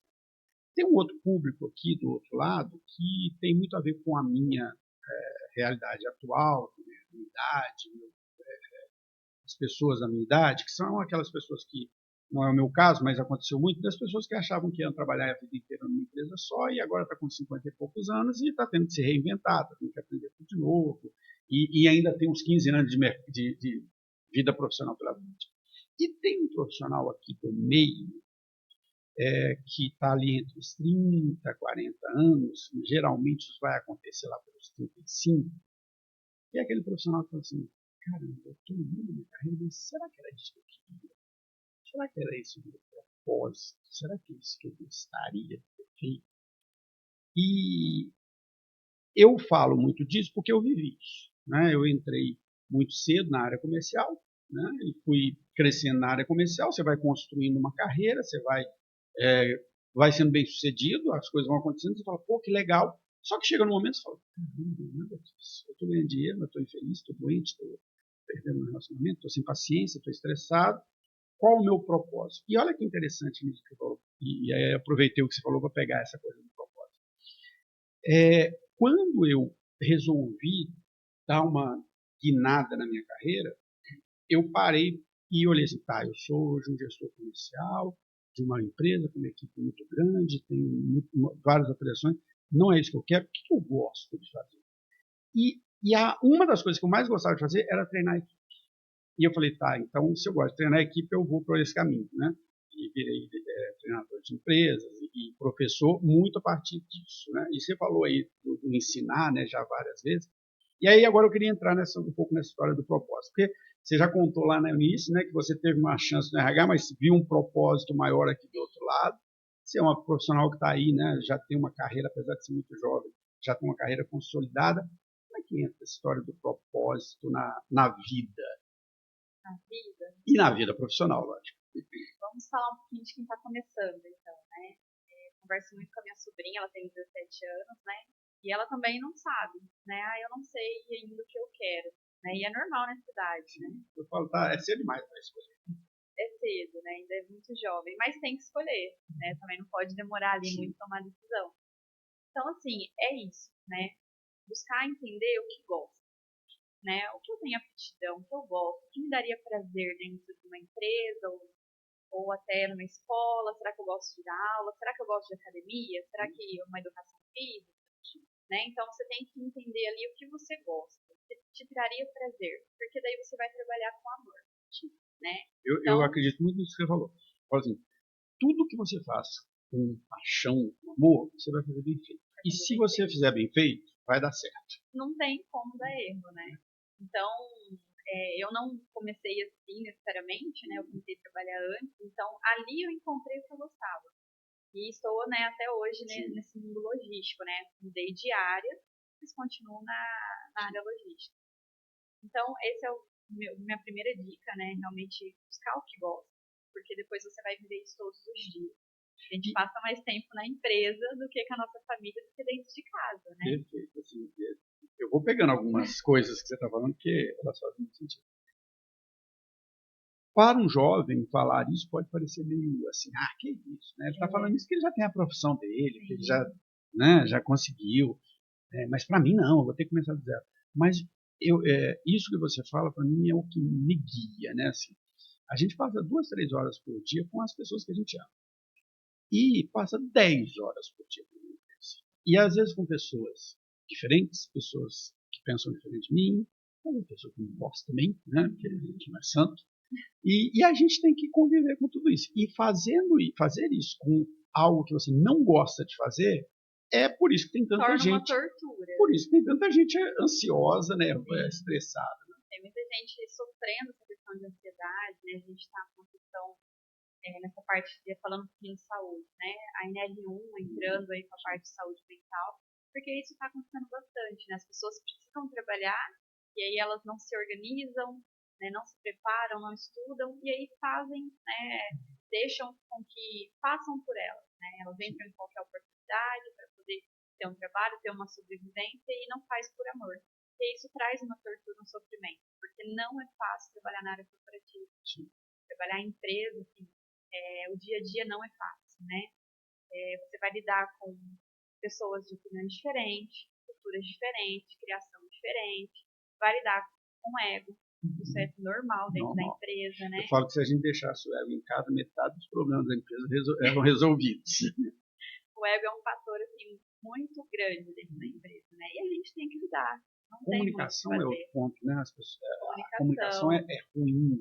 Tem um outro público aqui do outro lado que tem muito a ver com a minha realidade atual, com a minha idade, as pessoas da minha idade, que são aquelas pessoas que, não é o meu caso, mas aconteceu muito, das pessoas que achavam que iam trabalhar a vida inteira numa empresa só e agora está com 50 e poucos anos e está tendo que se reinventar, está tendo que aprender tudo de novo e ainda tem uns 15 anos de vida profissional pela frente. E tem um profissional aqui do meio que está ali entre os 30 e 40 anos, geralmente isso vai acontecer lá pelos 35, e é aquele profissional que fala assim, caramba, eu estou indo na minha carreira, mas será que era isso que eu queria? Será que era isso o meu propósito? Será que é isso que eu gostaria de ter feito? E eu falo muito disso porque eu vivi isso. Né? Eu entrei muito cedo na área comercial, né? E fui crescendo na área comercial, você vai construindo uma carreira, você vai sendo bem sucedido, as coisas vão acontecendo, você fala, pô, que legal. Só que chega no momento e você fala, nada disso. Eu estou ganhando dinheiro, eu estou infeliz, estou doente, estou perdendo meu relacionamento, estou sem paciência, estou estressado. Qual o meu propósito? E olha que interessante isso que você falou. E aí aproveitei o que você falou para pegar essa coisa do propósito. Quando eu resolvi dar uma guinada na minha carreira, eu parei e olhei assim, tá, eu sou hoje um gestor comercial de uma empresa com uma equipe muito grande, tenho várias operações, não é isso que eu quero, o que eu gosto de fazer? E uma das coisas que eu mais gostava de fazer era treinar a equipe. E eu falei, tá, então se eu gosto de treinar a equipe, eu vou por esse caminho, né? E virei treinador de empresas e professor muito a partir disso, né? E você falou aí do ensinar, né, já várias vezes. E aí agora eu queria entrar um pouco nessa história do propósito, porque você já contou lá no início, né, que você teve uma chance no RH, mas viu um propósito maior aqui do outro lado. Você é uma profissional que está aí, né, já tem uma carreira, apesar de ser muito jovem, já tem uma carreira consolidada. Como é que entra a história do propósito na vida? Na vida? E na vida profissional, lógico. Vamos falar um pouquinho de quem está começando, então, né? Converso muito com a minha sobrinha, ela tem 17 anos, né? E ela também não sabe, né? Eu não sei ainda o que eu quero, né? E é normal nessa idade, né? Eu falo, tá, é cedo demais para escolher. É cedo, né? Ainda é muito jovem, mas tem que escolher, né? Também não pode demorar ali muito tomar decisão. Então, assim, é isso, né? Buscar entender o que gosta, né? O que eu tenho aptidão, o que eu gosto, o que me daria prazer dentro de uma empresa ou até numa escola. Será que eu gosto de dar aula? Será que eu gosto de academia? Será que uma educação física? Né? Então você tem que entender ali o que você gosta, o que te traria prazer, porque daí você vai trabalhar com amor, né? Eu acredito muito nisso que você falou. Fala assim, tudo que você faz com paixão, com amor, você vai fazer bem feito. E se você fizer bem feito, vai dar certo. Não tem como dar erro, né? Então, eu não comecei assim necessariamente, né? Eu comecei a trabalhar antes, então ali eu encontrei o que eu gostava. E estou, né, até hoje nesse mundo logístico, né? Mudei de área, mas continuo na área logística. Então, esse é minha primeira dica, né? Realmente buscar o que gosta, porque depois você vai viver isso todos os dias. A gente passa mais tempo na empresa do que com a nossa família, do que dentro de casa, né? Perfeito. Assim, eu vou pegando algumas coisas que você está falando, porque elas fazem muito sentido. Para um jovem, falar isso pode parecer meio assim, que isso, né? Ele está falando isso que ele já tem a profissão dele, que ele já, né, já conseguiu. Mas para mim, não, eu vou ter que começar do zero. Mas isso que você fala, para mim, é o que me guia, né? Assim, a gente passa 2, 3 horas por dia com as pessoas que a gente ama. E passa 10 horas por dia com a empresa. E às vezes com pessoas diferentes, pessoas que pensam diferente de mim, mas pessoas que não gostam também, né? Porque a gente não é santo. E a gente tem que conviver com tudo isso. E fazer isso com algo que você não gosta de fazer, é por isso que tem tanta Torna gente. Uma tortura. Por isso que tem tanta gente ansiosa, né? Estressada. Né? Tem muita gente sofrendo essa questão de ansiedade, né? A gente está com uma questão nessa parte de falando um pouquinho de saúde, né? A NR1 entrando aí com a parte de saúde mental, porque isso está acontecendo bastante, né? As pessoas precisam trabalhar e aí elas não se organizam, né? Não se preparam, não estudam e aí fazem, né? Deixam com que façam por elas, né? Elas entram em qualquer oportunidade para poder ter um trabalho, ter uma sobrevivência e não faz por amor. E isso traz uma tortura, um sofrimento, porque não é fácil trabalhar na área corporativa. Trabalhar em empresa, assim, o dia a dia não é fácil, né? Você vai lidar com pessoas de opiniões diferentes, culturas diferentes, criação diferente, vai lidar com ego, isso é normal dentro da empresa, né? Eu falo que se a gente deixasse o ego em casa, metade dos problemas da empresa eram resolvidos. O ego é um fator, assim, muito grande dentro da empresa, né? E a gente tem que lidar. Não comunicação tem é outro ponto, né? As pessoas, a comunicação é ruim.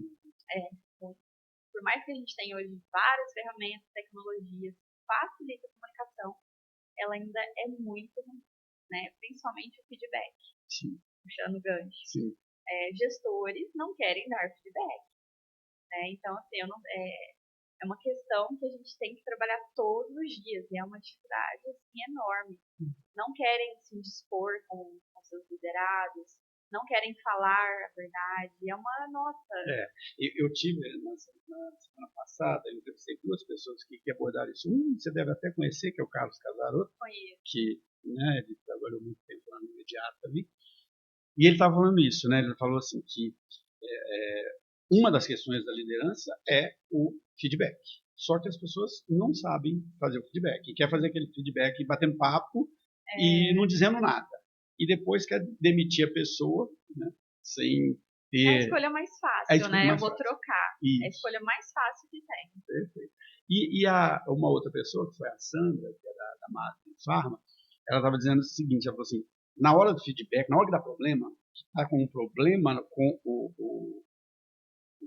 Por mais que a gente tenha hoje várias ferramentas, tecnologias que facilitam a comunicação, ela ainda é muito ruim, né? Principalmente o feedback. Sim. Puxando o gancho. Sim. Gestores não querem dar feedback, né? Então, assim, é uma questão que a gente tem que trabalhar todos os dias e é uma dificuldade assim, enorme. Não querem se dispor com seus liderados, não querem falar a verdade. É uma nossa. Eu tive na semana passada, eu entrevistei 2 pessoas que abordaram isso. Você deve até conhecer, que é o Carlos Casarotto, que né, ele trabalhou muito tempo lá no imediato também. E ele estava falando isso, né? Ele falou assim que uma das questões da liderança é o feedback. Só que as pessoas não sabem fazer o feedback. E quer fazer aquele feedback batendo papo e não dizendo nada. E depois quer demitir a pessoa, né, sem ter... É a escolha mais fácil, né? Eu vou trocar. Isso. É a escolha mais fácil que tem. Perfeito. E uma outra pessoa, que foi a Sandra, que é da Matrix Pharma, ela estava dizendo o seguinte, ela falou assim, na hora do feedback, na hora que dá problema, que está com um problema com o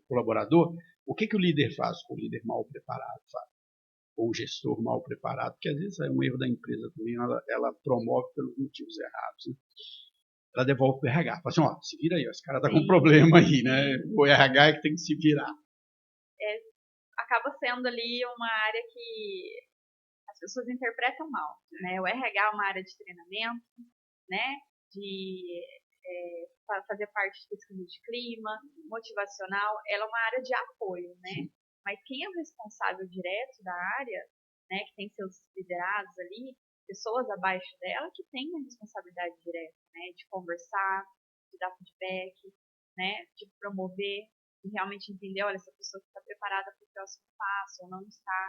colaborador, o que o líder faz? O líder mal preparado faz. Ou o gestor mal preparado, porque às vezes é um erro da empresa também, ela promove pelos motivos errados. Né? Ela devolve para o RH, fala assim, ó, se vira aí, esse cara está com um problema aí, né? O RH é que tem que se virar. Acaba sendo ali uma área que as pessoas interpretam mal, né? O RH é uma área de treinamento, né? De fazer parte de pesquisa de clima, motivacional, ela é uma área de apoio, né? Sim. Mas quem é o responsável direto da área, né, que tem seus liderados ali, pessoas abaixo dela que tem a responsabilidade direta, né, de conversar, de dar feedback, né, de promover, de realmente entender, olha, essa pessoa está preparada para o próximo passo ou não está.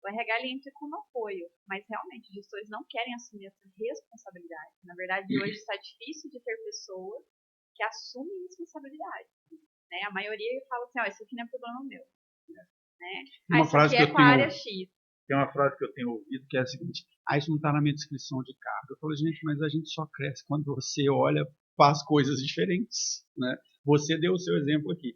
O RH ele entra como apoio, mas realmente os gestores não querem assumir essa responsabilidade. Na verdade, hoje está difícil de ter pessoas que assumem responsabilidade. Né? A maioria fala assim, isso aqui não é problema meu. Né? Uma frase que eu com a área X. Tem uma frase que eu tenho ouvido que é a seguinte, isso não está na minha descrição de cargo. Eu falo, gente, mas a gente só cresce quando você olha para as coisas diferentes. Né? Você deu o seu exemplo aqui.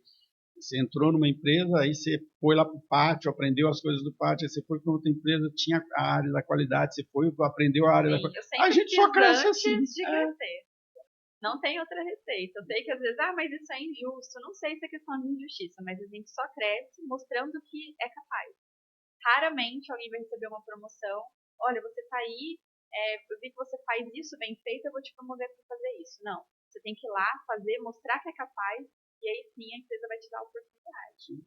Você entrou numa empresa, aí você foi lá para o pátio, aprendeu as coisas do pátio, aí você foi para outra empresa, tinha a área da qualidade, você foi, aprendeu a área da Sim, qualidade. eu A sempre gente fiz só cresce antes assim. de crescer. Não tem outra receita. Eu sei que às vezes, mas isso é injusto. Não sei se é questão de injustiça, mas a gente só cresce mostrando que é capaz. Raramente alguém vai receber uma promoção. Olha, você tá aí, eu vi que você faz isso bem feito, eu vou te promover para fazer isso. Não. Você tem que ir lá, fazer, mostrar que é capaz, e aí sim a empresa vai te dar a oportunidade.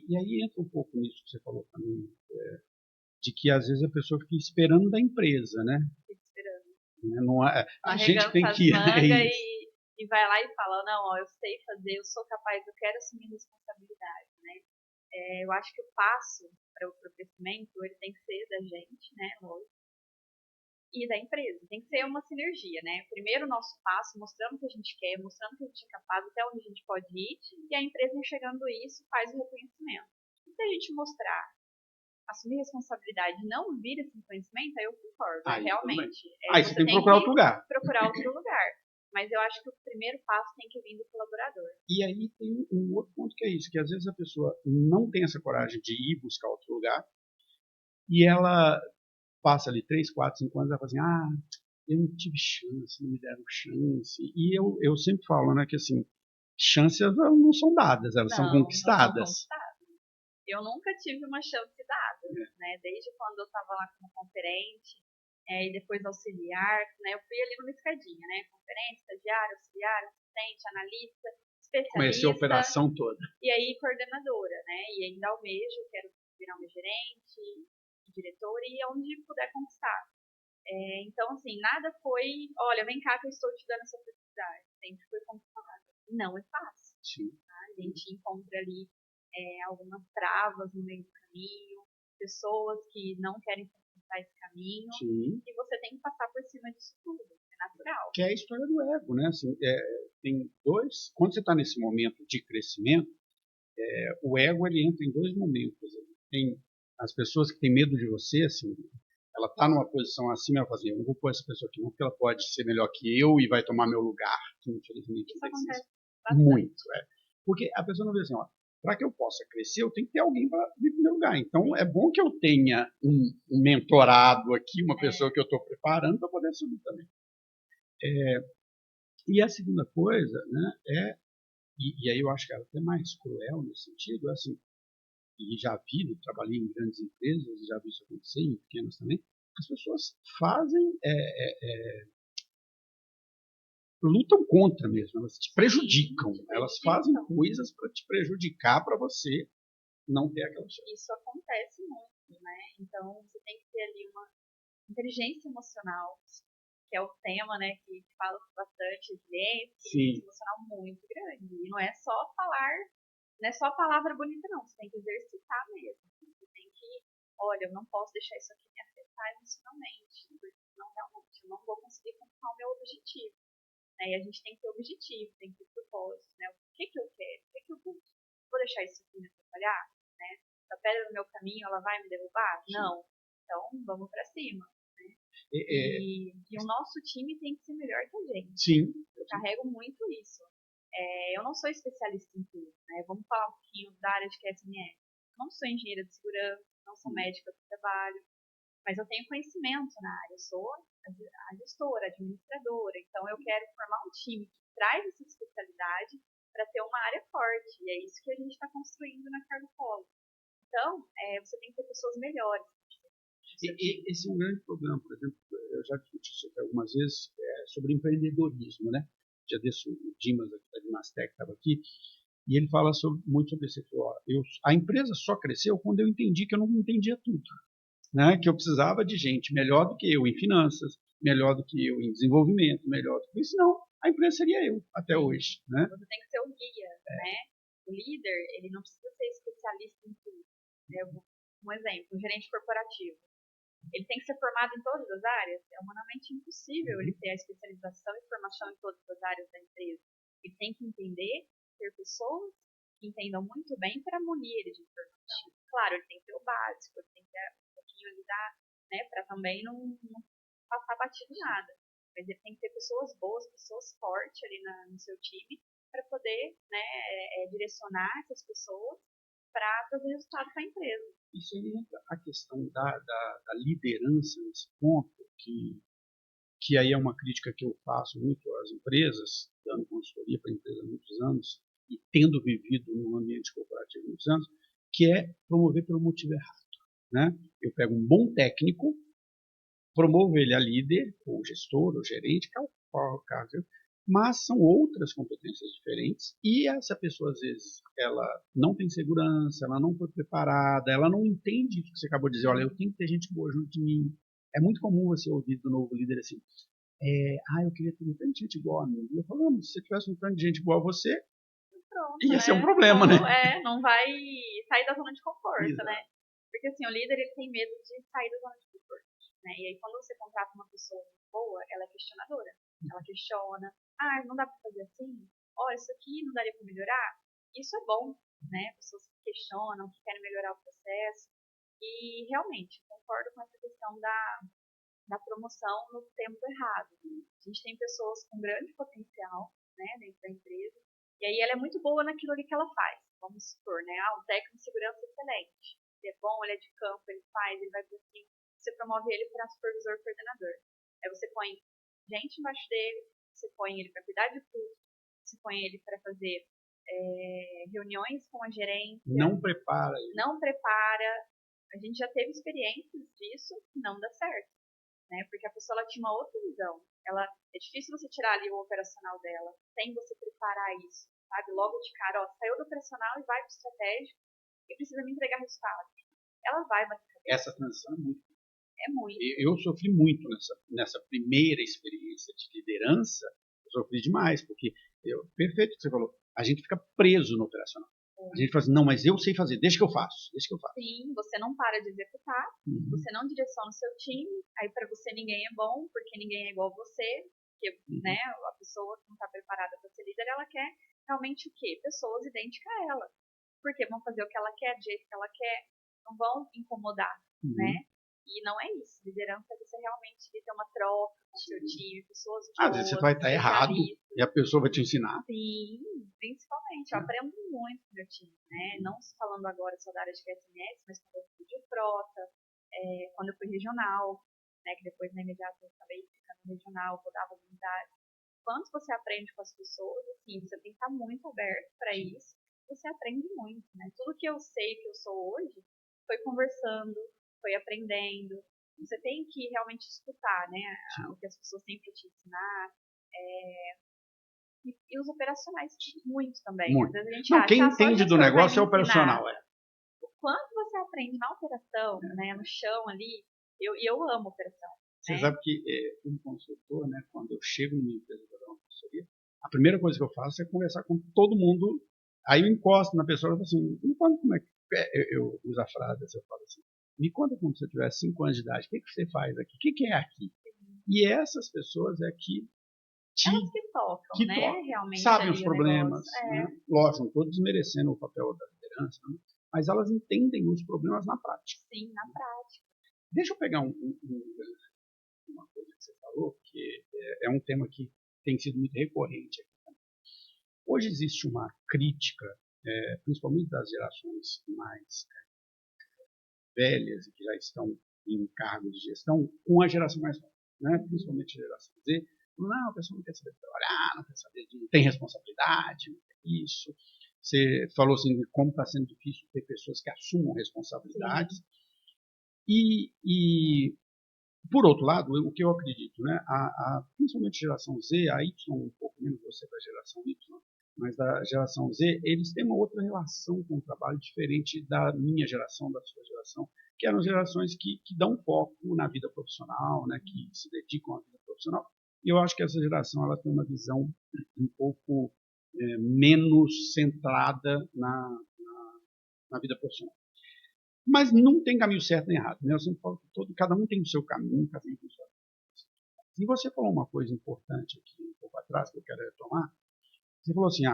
E aí entra um pouco nisso que você falou também, de que às vezes a pessoa fica esperando da empresa, né? Fica esperando. Não é, a gente Arregando tem as que mangas isso. e vai lá e fala, não, ó, eu sei fazer, eu sou capaz, eu quero assumir responsabilidade, né? Eu acho que o passo para o crescimento, ele tem que ser da gente, né, lógico, e da empresa. Tem que ser uma sinergia, né? Primeiro o nosso passo, mostrando o que a gente quer, mostrando que a gente é capaz, até onde a gente pode ir, e a empresa enxergando isso faz o reconhecimento. E se a gente mostrar, assumir responsabilidade e não vir esse reconhecimento, aí eu concordo, Aí, realmente. aí você Você tem que tem procurar que outro lugar. procurar outro lugar. Mas eu acho que o primeiro passo tem que vir do colaborador. E aí tem um outro ponto que é isso, que às vezes a pessoa não tem essa coragem de ir buscar outro lugar, e ela passa ali 3, 4, 5 anos, ela fala assim, eu não tive chance, não me deram chance. E eu sempre falo, né, que assim, chances elas não são dadas, elas são Não são conquistadas. conquistados. Eu nunca tive uma chance dada, né? Desde quando eu estava lá como conferente, e depois auxiliar, né? Eu fui ali numa escadinha, né? Conferente, estagiário, auxiliar, assistente, analista, Conhecer a especialista, operação toda. e aí coordenadora, né? E ainda almejo, quero virar uma gerente, diretor e onde puder conquistar. Então, assim, nada foi, olha, vem cá que eu estou te dando essa oportunidade. Sempre foi conquistado. Não é fácil. Sim. Tá? A gente encontra ali algumas travas no meio do caminho, pessoas que não querem frequentar esse caminho, Sim. e você tem que passar por cima disso tudo. É natural. Que é a história do ego, né? Assim, tem dois. Quando você está nesse momento de crescimento, o ego ele entra em dois momentos. Tem as pessoas que têm medo de você, assim, ela está numa posição acima, ela fala assim, eu não vou pôr essa pessoa aqui não, porque ela pode ser melhor que eu e vai tomar meu lugar, que infelizmente Isso não existe. acontece bastante. Muito, Porque a pessoa não vê assim, ó, para que eu possa crescer, eu tenho que ter alguém para vir para o meu lugar. Então, é bom que eu tenha um mentorado aqui, uma pessoa que eu estou preparando para poder subir também. E a segunda coisa, né, e aí eu acho que ela é até mais cruel nesse sentido, é assim, e já vi, trabalhei em grandes empresas, já vi isso acontecer, em pequenas também, as pessoas fazem, lutam contra mesmo, elas te prejudicam, elas fazem coisas para te prejudicar, para você não ter aquela chance. Isso acontece muito, né? Então, você tem que ter ali uma inteligência emocional, que é o tema, né, que fala bastante de inteligência emocional muito grande. E não é só falar, não é só palavra bonita, não. Você tem que exercitar mesmo. Você tem que, olha, eu não posso deixar isso aqui me afetar emocionalmente, porque senão realmente eu não vou conseguir conquistar o meu objetivo. Né? E a gente tem que ter objetivo, tem que ter propósito, né? O que eu quero, o que eu busco? Vou deixar isso aqui me atrapalhar? Né? A pedra no meu caminho, ela vai me derrubar? Sim. Não. Então, vamos para cima. E o nosso time tem que ser melhor que a gente. Sim. Eu carrego muito isso. Eu não sou especialista em tudo, né? Vamos falar um pouquinho da área de QSMS. Não sou engenheira de segurança, não sou médica do trabalho, mas eu tenho conhecimento na área. Eu sou a gestora, administradora. Então, eu quero formar um time que traz essa especialidade para ter uma área forte. E é isso que a gente está construindo na Cargo Polo. Então, você tem que ter pessoas melhores. Esse é um grande problema, por exemplo, eu já discuti isso aqui algumas vezes, sobre empreendedorismo, né? Já desse o Dimas aqui da Dimastec estava aqui, e ele fala muito sobre isso. Ele falou, a empresa só cresceu quando eu entendi que eu não entendia tudo, né? Que eu precisava de gente melhor do que eu em finanças, melhor do que eu em desenvolvimento, melhor do que isso, não, a empresa seria eu até hoje, né? Você tem que ser o guia, né? O líder, ele não precisa ser especialista em tudo. Um exemplo, um gerente corporativo. Ele tem que ser formado em todas as áreas? É humanamente impossível ele ter a especialização e formação em todas as áreas da empresa. Ele tem que entender, ter pessoas que entendam muito bem para munir ele de informação. Claro, ele tem que ter o básico, ele tem que ter um pouquinho ali né, para também não passar batido nada. Mas ele tem que ter pessoas boas, pessoas fortes ali no seu time, para poder, né, direcionar essas pessoas para trazer resultado para a empresa. Isso aí entra a questão da liderança nesse ponto, que aí é uma crítica que eu faço muito às empresas, dando consultoria para empresas há muitos anos e tendo vivido num ambiente corporativo há muitos anos, que é promover pelo motivo errado. Né? Eu pego um bom técnico, promovo ele a líder, ou gestor, ou gerente, que é o caso, mas são outras competências diferentes e essa pessoa, às vezes, ela não tem segurança, ela não foi preparada, ela não entende o que você acabou de dizer, olha, eu tenho que ter gente boa junto de mim. É muito comum você ouvir do novo líder assim, eu queria ter um tanto de gente igual a mim. Eu falo, não, se você tivesse um tanto de gente igual a você, pronto, ia né? ser um problema, né? Não vai sair da zona de conforto, Exato. né? Porque assim, o líder ele tem medo de sair da zona de conforto, né? E aí quando você contrata uma pessoa boa, ela é questionadora. Ela questiona, não dá pra fazer assim? Isso aqui não daria pra melhorar? Isso é bom, né? Pessoas que questionam, que querem melhorar o processo. E realmente, concordo com essa questão da promoção no tempo errado. A gente tem pessoas com grande potencial, né, dentro da empresa, e aí ela é muito boa naquilo ali que ela faz. Vamos supor, né, um técnico de segurança excelente. Ele é bom, ele é de campo, ele faz, ele vai para assim, você promove ele para supervisor coordenador. Aí você põe gente embaixo dele, você põe ele para cuidar de tudo, você põe ele para fazer reuniões com a gerência. Não prepara ele. Não prepara. A gente já teve experiências disso que não dá certo. Né? Porque a pessoa ela tinha uma outra visão. É difícil você tirar ali o operacional dela, sem você preparar isso, sabe? Logo de cara, saiu do operacional e vai para o estratégico e precisa me entregar resultado. Ela vai bater cabeça. Essa transição é muito. É muito. Eu sofri muito nessa primeira experiência de liderança, eu sofri demais, porque, perfeito o que você falou, a gente fica preso no operacional. A gente fala assim, não, mas eu sei fazer, deixa que eu faço. Sim, você não para de executar, você não direciona o seu time, aí para você ninguém é bom, porque ninguém é igual a você, porque né, a pessoa que não está preparada para ser líder, ela quer realmente o quê? Pessoas idênticas a ela. Porque vão fazer o que ela quer, do jeito que ela quer, não vão incomodar, né? E não é isso. Liderança é você realmente ter uma troca com o seu time, pessoas boas. Às vezes você vai estar errado e a pessoa vai te ensinar. Sim, principalmente. Eu aprendo muito com o meu time, né? Não falando agora só da área de QSMS, mas quando eu fui de frota, quando eu fui regional, né? Que depois na imediata eu acabei ficando regional, rodava unidade. Quando você aprende com as pessoas, assim, você tem que estar muito aberto para isso. Você aprende muito, né? Tudo que eu sei que eu sou hoje foi conversando, foi aprendendo. Você tem que realmente escutar, né? O que as pessoas têm para te ensinar. E os operacionais muito também. Muito. Às vezes a gente não, quem entende do negócio é operacional. O quanto você aprende na operação, né? No chão ali. Eu amo operação. Você sabe que, como consultor, né, quando eu chego numa empresa para dar uma consultoria, a primeira coisa que eu faço é conversar com todo mundo. Aí eu encosto na pessoa e falo assim, me conta como é que... Eu uso a frase, eu falo assim, me conta quando você tiver 5 anos de idade, o que você faz aqui? O que é aqui? E essas pessoas é que elas que tocam, né? Realmente sabem os problemas. Né? Lógico, não estou desmerecendo o papel da liderança, né? Mas elas entendem os problemas na prática. Sim, na prática. Deixa eu pegar uma coisa que você falou, que é um tema que tem sido muito recorrente aqui. Hoje existe uma crítica, principalmente das gerações mais velhas e que já estão em cargos de gestão, com a geração mais nova, né? Principalmente a geração Z. Não, a pessoa não quer saber trabalhar, não quer saber, não tem responsabilidade, não tem isso. Você falou assim de como está sendo difícil ter pessoas que assumam responsabilidades. E por outro lado, o que eu acredito, né, principalmente a geração Z, a Y, um pouco menos você da geração Y, mas da geração Z, eles têm uma outra relação com o trabalho diferente da minha geração, da sua geração, que eram gerações que dão foco na vida profissional, né, que se dedicam à vida profissional. E eu acho que essa geração ela tem uma visão um pouco menos centrada na vida profissional. Mas não tem caminho certo nem errado. Né? Eu sempre falo que cada um tem o seu caminho, cada um tem o seu caminho. E você falou uma coisa importante aqui um pouco atrás, que eu quero retomar. Você falou assim,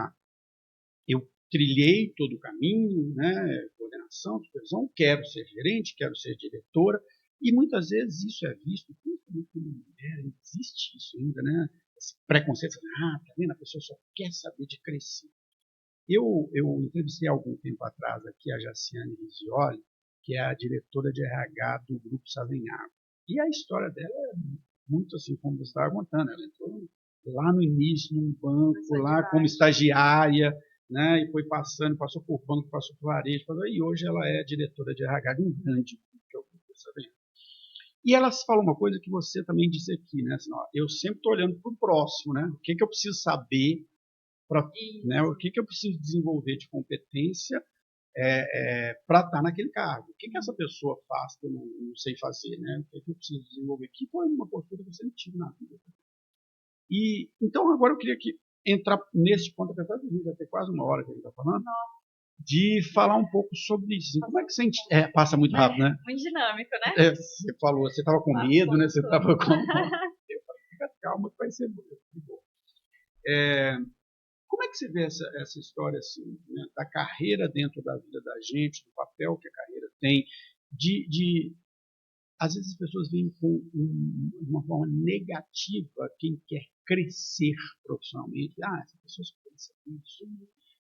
eu trilhei todo o caminho, né, coordenação, supervisão, quero ser gerente, quero ser diretora, e muitas vezes isso é visto, principalmente como mulher, existe isso ainda, né? esse preconceito. Tá vendo? A pessoa só quer saber de crescer. Eu entrevistei há algum tempo atrás aqui a Jaciane Rizioli, que é a diretora de RH do Grupo Savenhago. E a história dela é muito assim, como você estava contando. Ela entrou lá no início, num banco, lá como estagiária, né, e foi passando, passou por banco, passou por varejo, e hoje ela é diretora de RH de um grande grupo, que é o Grupo Savenhago. E ela falou uma coisa que você também disse aqui, né? Assim, ó, eu sempre estou olhando para o próximo, né? O que eu preciso saber, né? O que eu preciso desenvolver de competência para estar naquele cargo. O que essa pessoa faz que eu não sei fazer, né? O que eu preciso desenvolver? Que foi uma postura que eu sempre tive na vida. E então agora eu queria entrar nesse ponto, apesar de a gente já ter quase uma hora que a gente está falando, de falar um pouco sobre isso. Como é que você passa muito rápido, né? Muito dinâmico, né? Você falou, você estava com medo, né? Você estava com... Eu falei, fica calma que vai ser bom. Como é que você vê essa história assim, né, da carreira dentro da vida da gente, do papel que a carreira tem, às vezes as pessoas veem com uma forma negativa quem quer crescer profissionalmente. Essa pessoa só pensa nisso.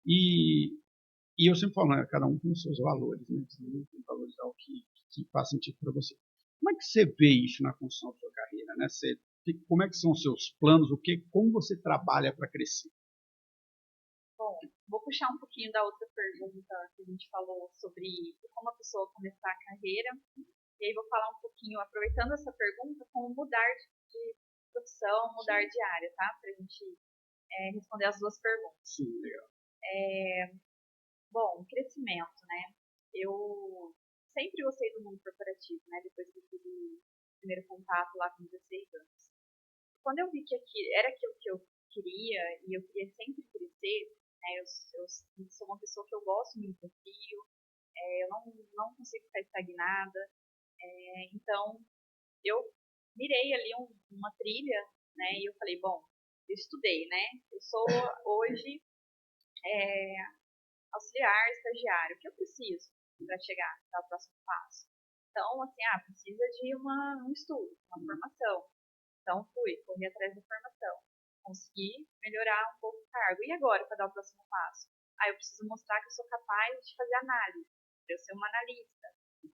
E eu sempre falo, né, cada um tem os seus valores, né? Você tem que valorizar o que faz sentido para você. Como é que você vê isso na construção da sua carreira, né? Como é que são os seus planos? Como você trabalha para crescer? Bom, vou puxar um pouquinho da outra pergunta que a gente falou sobre como a pessoa começar a carreira. E aí vou falar um pouquinho, aproveitando essa pergunta, como mudar de profissão, mudar de área, tá? Para a gente responder as duas perguntas. Sim, legal. Bom, crescimento, né? Eu sempre gostei do mundo corporativo, né? Depois que eu tive o primeiro contato lá com 16 anos. Quando eu vi que era aquilo que eu queria e eu queria sempre crescer, né? Eu sou uma pessoa que eu gosto muito do desafio, eu não consigo ficar estagnada, então eu mirei ali uma trilha, né? E eu falei, bom, eu estudei, né? Eu sou hoje auxiliar, estagiário, o que eu preciso para chegar ao próximo passo? Então, assim, precisa de um estudo, uma formação. Então, corri atrás da formação. Consegui melhorar um pouco o cargo. E agora, para dar o próximo passo? Eu preciso mostrar que eu sou capaz de fazer análise, eu ser uma analista.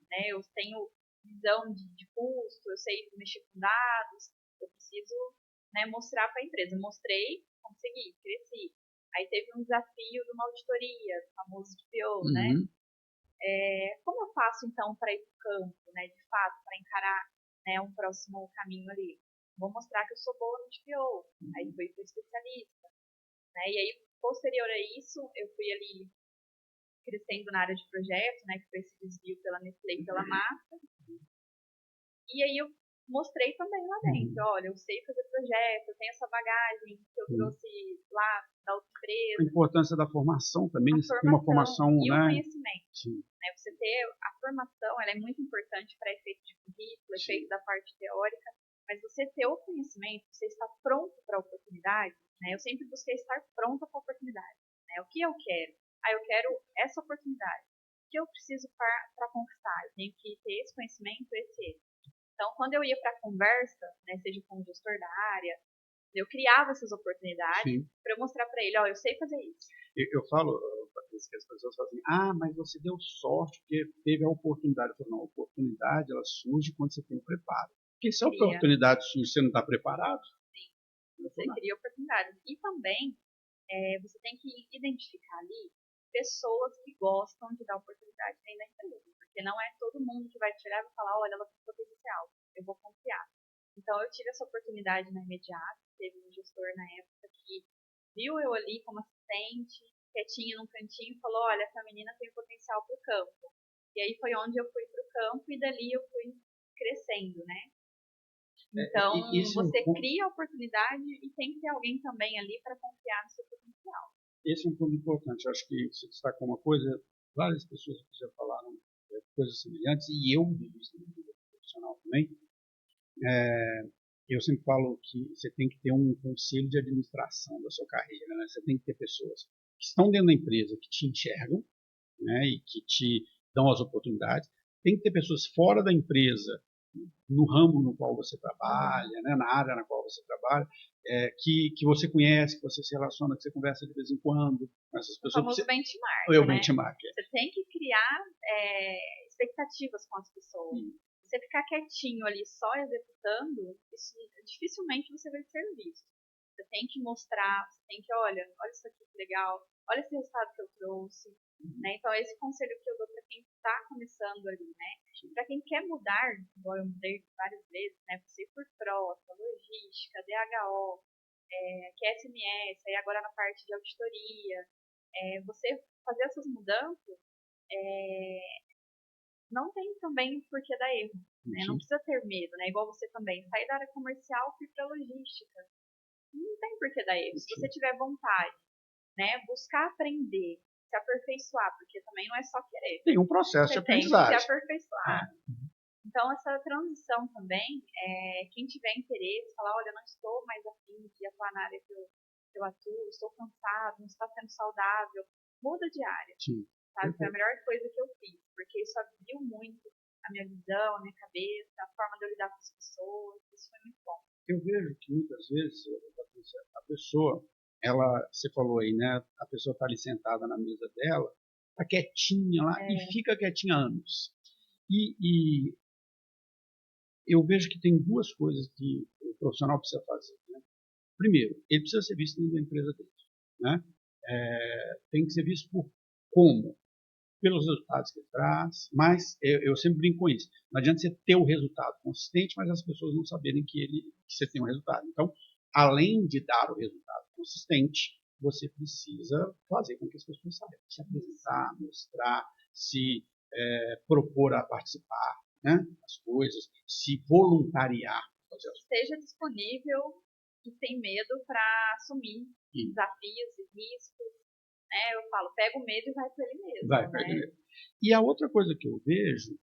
Né? Eu tenho visão de custo, eu sei mexer com dados, eu preciso, né, mostrar para a empresa. Mostrei, consegui, cresci. Aí teve um desafio de uma auditoria, o famoso DPO, né? Como eu faço, então, para ir para o campo, né, de fato, para encarar, né, um próximo caminho ali? Vou mostrar que eu sou boa no DPO. Aí fui para especialista. Né? E aí, posterior a isso, eu fui ali crescendo na área de projeto, né, que foi esse desvio pela Nestlé e pela Mafra. E aí eu mostrei também lá dentro, olha, eu sei fazer projeto, eu tenho essa bagagem que eu trouxe lá da outra empresa. A importância da formação também, você tem uma formação, e né? o conhecimento. Né? Você ter a formação, ela é muito importante para efeito de currículo, efeito da parte teórica, mas você ter o conhecimento, você estar pronto para a oportunidade, né? Eu sempre busquei estar pronta para a oportunidade. Né? O que eu quero? Eu quero essa oportunidade. O que eu preciso para conquistar? Eu tenho que ter esse conhecimento, esse. Então, quando eu ia para a conversa, né, seja com o gestor da área, eu criava essas oportunidades para eu mostrar para ele, eu sei fazer isso. Eu falo, Patrícia, que as pessoas falam assim, mas você deu sorte porque teve a oportunidade. Eu falo, não, a oportunidade ela surge quando você tem o preparo. Porque se a oportunidade surge e você não está preparado... Sim, você cria oportunidades. E também, você tem que identificar ali pessoas que gostam de dar oportunidade dentro da empresa. Porque não é todo mundo que vai te olhar e vai falar, olha, ela tem potencial, eu vou confiar. Então, eu tive essa oportunidade na imediata. Teve um gestor na época que viu eu ali como assistente, quietinha num cantinho, e falou, olha, essa menina tem potencial para o campo. E aí foi onde eu fui para o campo e dali eu fui crescendo, né? Então, você cria a oportunidade e tem que ter alguém também ali para confiar no seu potencial. Esse é um ponto importante. Eu acho que você destacou uma coisa, várias pessoas que já falaram coisas semelhantes, e eu vivo isso na vida profissional também. Eu sempre falo que você tem que ter um conselho de administração da sua carreira. Né? Você tem que ter pessoas que estão dentro da empresa, que te enxergam, né? E que te dão as oportunidades. Tem que ter pessoas fora da empresa no ramo no qual você trabalha, né, na área na qual você trabalha, que você conhece, que você se relaciona, que você conversa de vez em quando com essas O pessoas. famoso benchmark, O né? benchmark. Você tem que criar expectativas com as pessoas. Você ficar quietinho ali só executando, isso, dificilmente você vai ser visto. Você tem que mostrar, você tem que, olha isso aqui que legal, olha esse resultado que eu trouxe. Né? Então, esse conselho que eu dou para quem está começando ali, né? Para quem quer mudar, igual eu mudei várias vezes, né? Passei por frota, logística, DHO, QSMS, aí agora na parte de auditoria. Você fazer essas mudanças não tem também por que dar erro. Né? Não precisa ter medo, né? Igual você também. Sair da área comercial e ir para logística. Não tem por que dar erro. Se você tiver vontade, né? Buscar aprender, se aperfeiçoar, porque também não é só querer. Tem um processo de aprendizagem. Tem que se aperfeiçoar. Então, essa transição também, quem tiver interesse, falar, olha, eu não estou mais afim de atuar na área que eu atuo, estou cansado, não está sendo saudável, muda de área. Sim. Sabe? Foi a melhor coisa que eu fiz, porque isso abriu muito a minha visão, a minha cabeça, a forma de eu lidar com as pessoas, isso foi muito bom. Eu vejo que muitas vezes, Patrícia, a pessoa, você falou aí, né? A pessoa está ali sentada na mesa dela, está quietinha lá e fica quietinha anos. E eu vejo que tem duas coisas que o profissional precisa fazer. Né? Primeiro, ele precisa ser visto dentro da empresa dele. Né? Tem que ser visto por como? Pelos resultados que ele traz, mas eu sempre brinco com isso. Não adianta você ter o resultado consistente, mas as pessoas não saberem que você tem um resultado. Então, além de dar o resultado consistente, você precisa fazer com que as pessoas saibam, se apresentar, mostrar, se propor a participar, né, das coisas, se voluntariar. Esteja disponível e sem medo para assumir desafios e riscos. Eu falo, pega o medo e vai para ele mesmo. Pega o medo. E a outra coisa que eu vejo,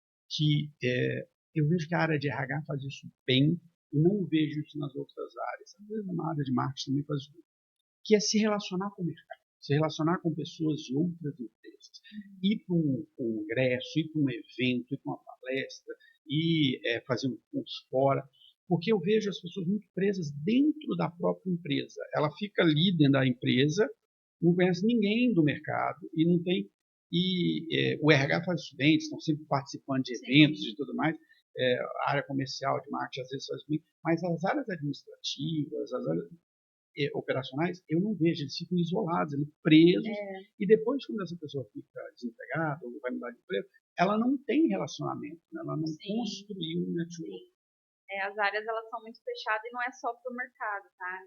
eu vejo que a área de RH faz isso bem, e não vejo isso nas outras áreas. Às vezes na área de marketing também faz isso bem, que é se relacionar com o mercado, se relacionar com pessoas de outras empresas, ir para um congresso, ir para um evento, ir para uma palestra, e fazer um curso fora, porque eu vejo as pessoas muito presas dentro da própria empresa. Ela fica ali dentro da empresa, não conhece ninguém do mercado e não tem. O RH faz isso bem, estão sempre participando de eventos e tudo mais. A área comercial, de marketing, às vezes faz bem, mas as áreas administrativas, as áreas operacionais, eu não vejo, eles ficam isolados, eles presos. E depois, quando essa pessoa fica desempregada ou vai mudar de emprego, ela não tem relacionamento, né? Ela não construiu um network. As áreas elas são muito fechadas e não é só para o mercado, tá?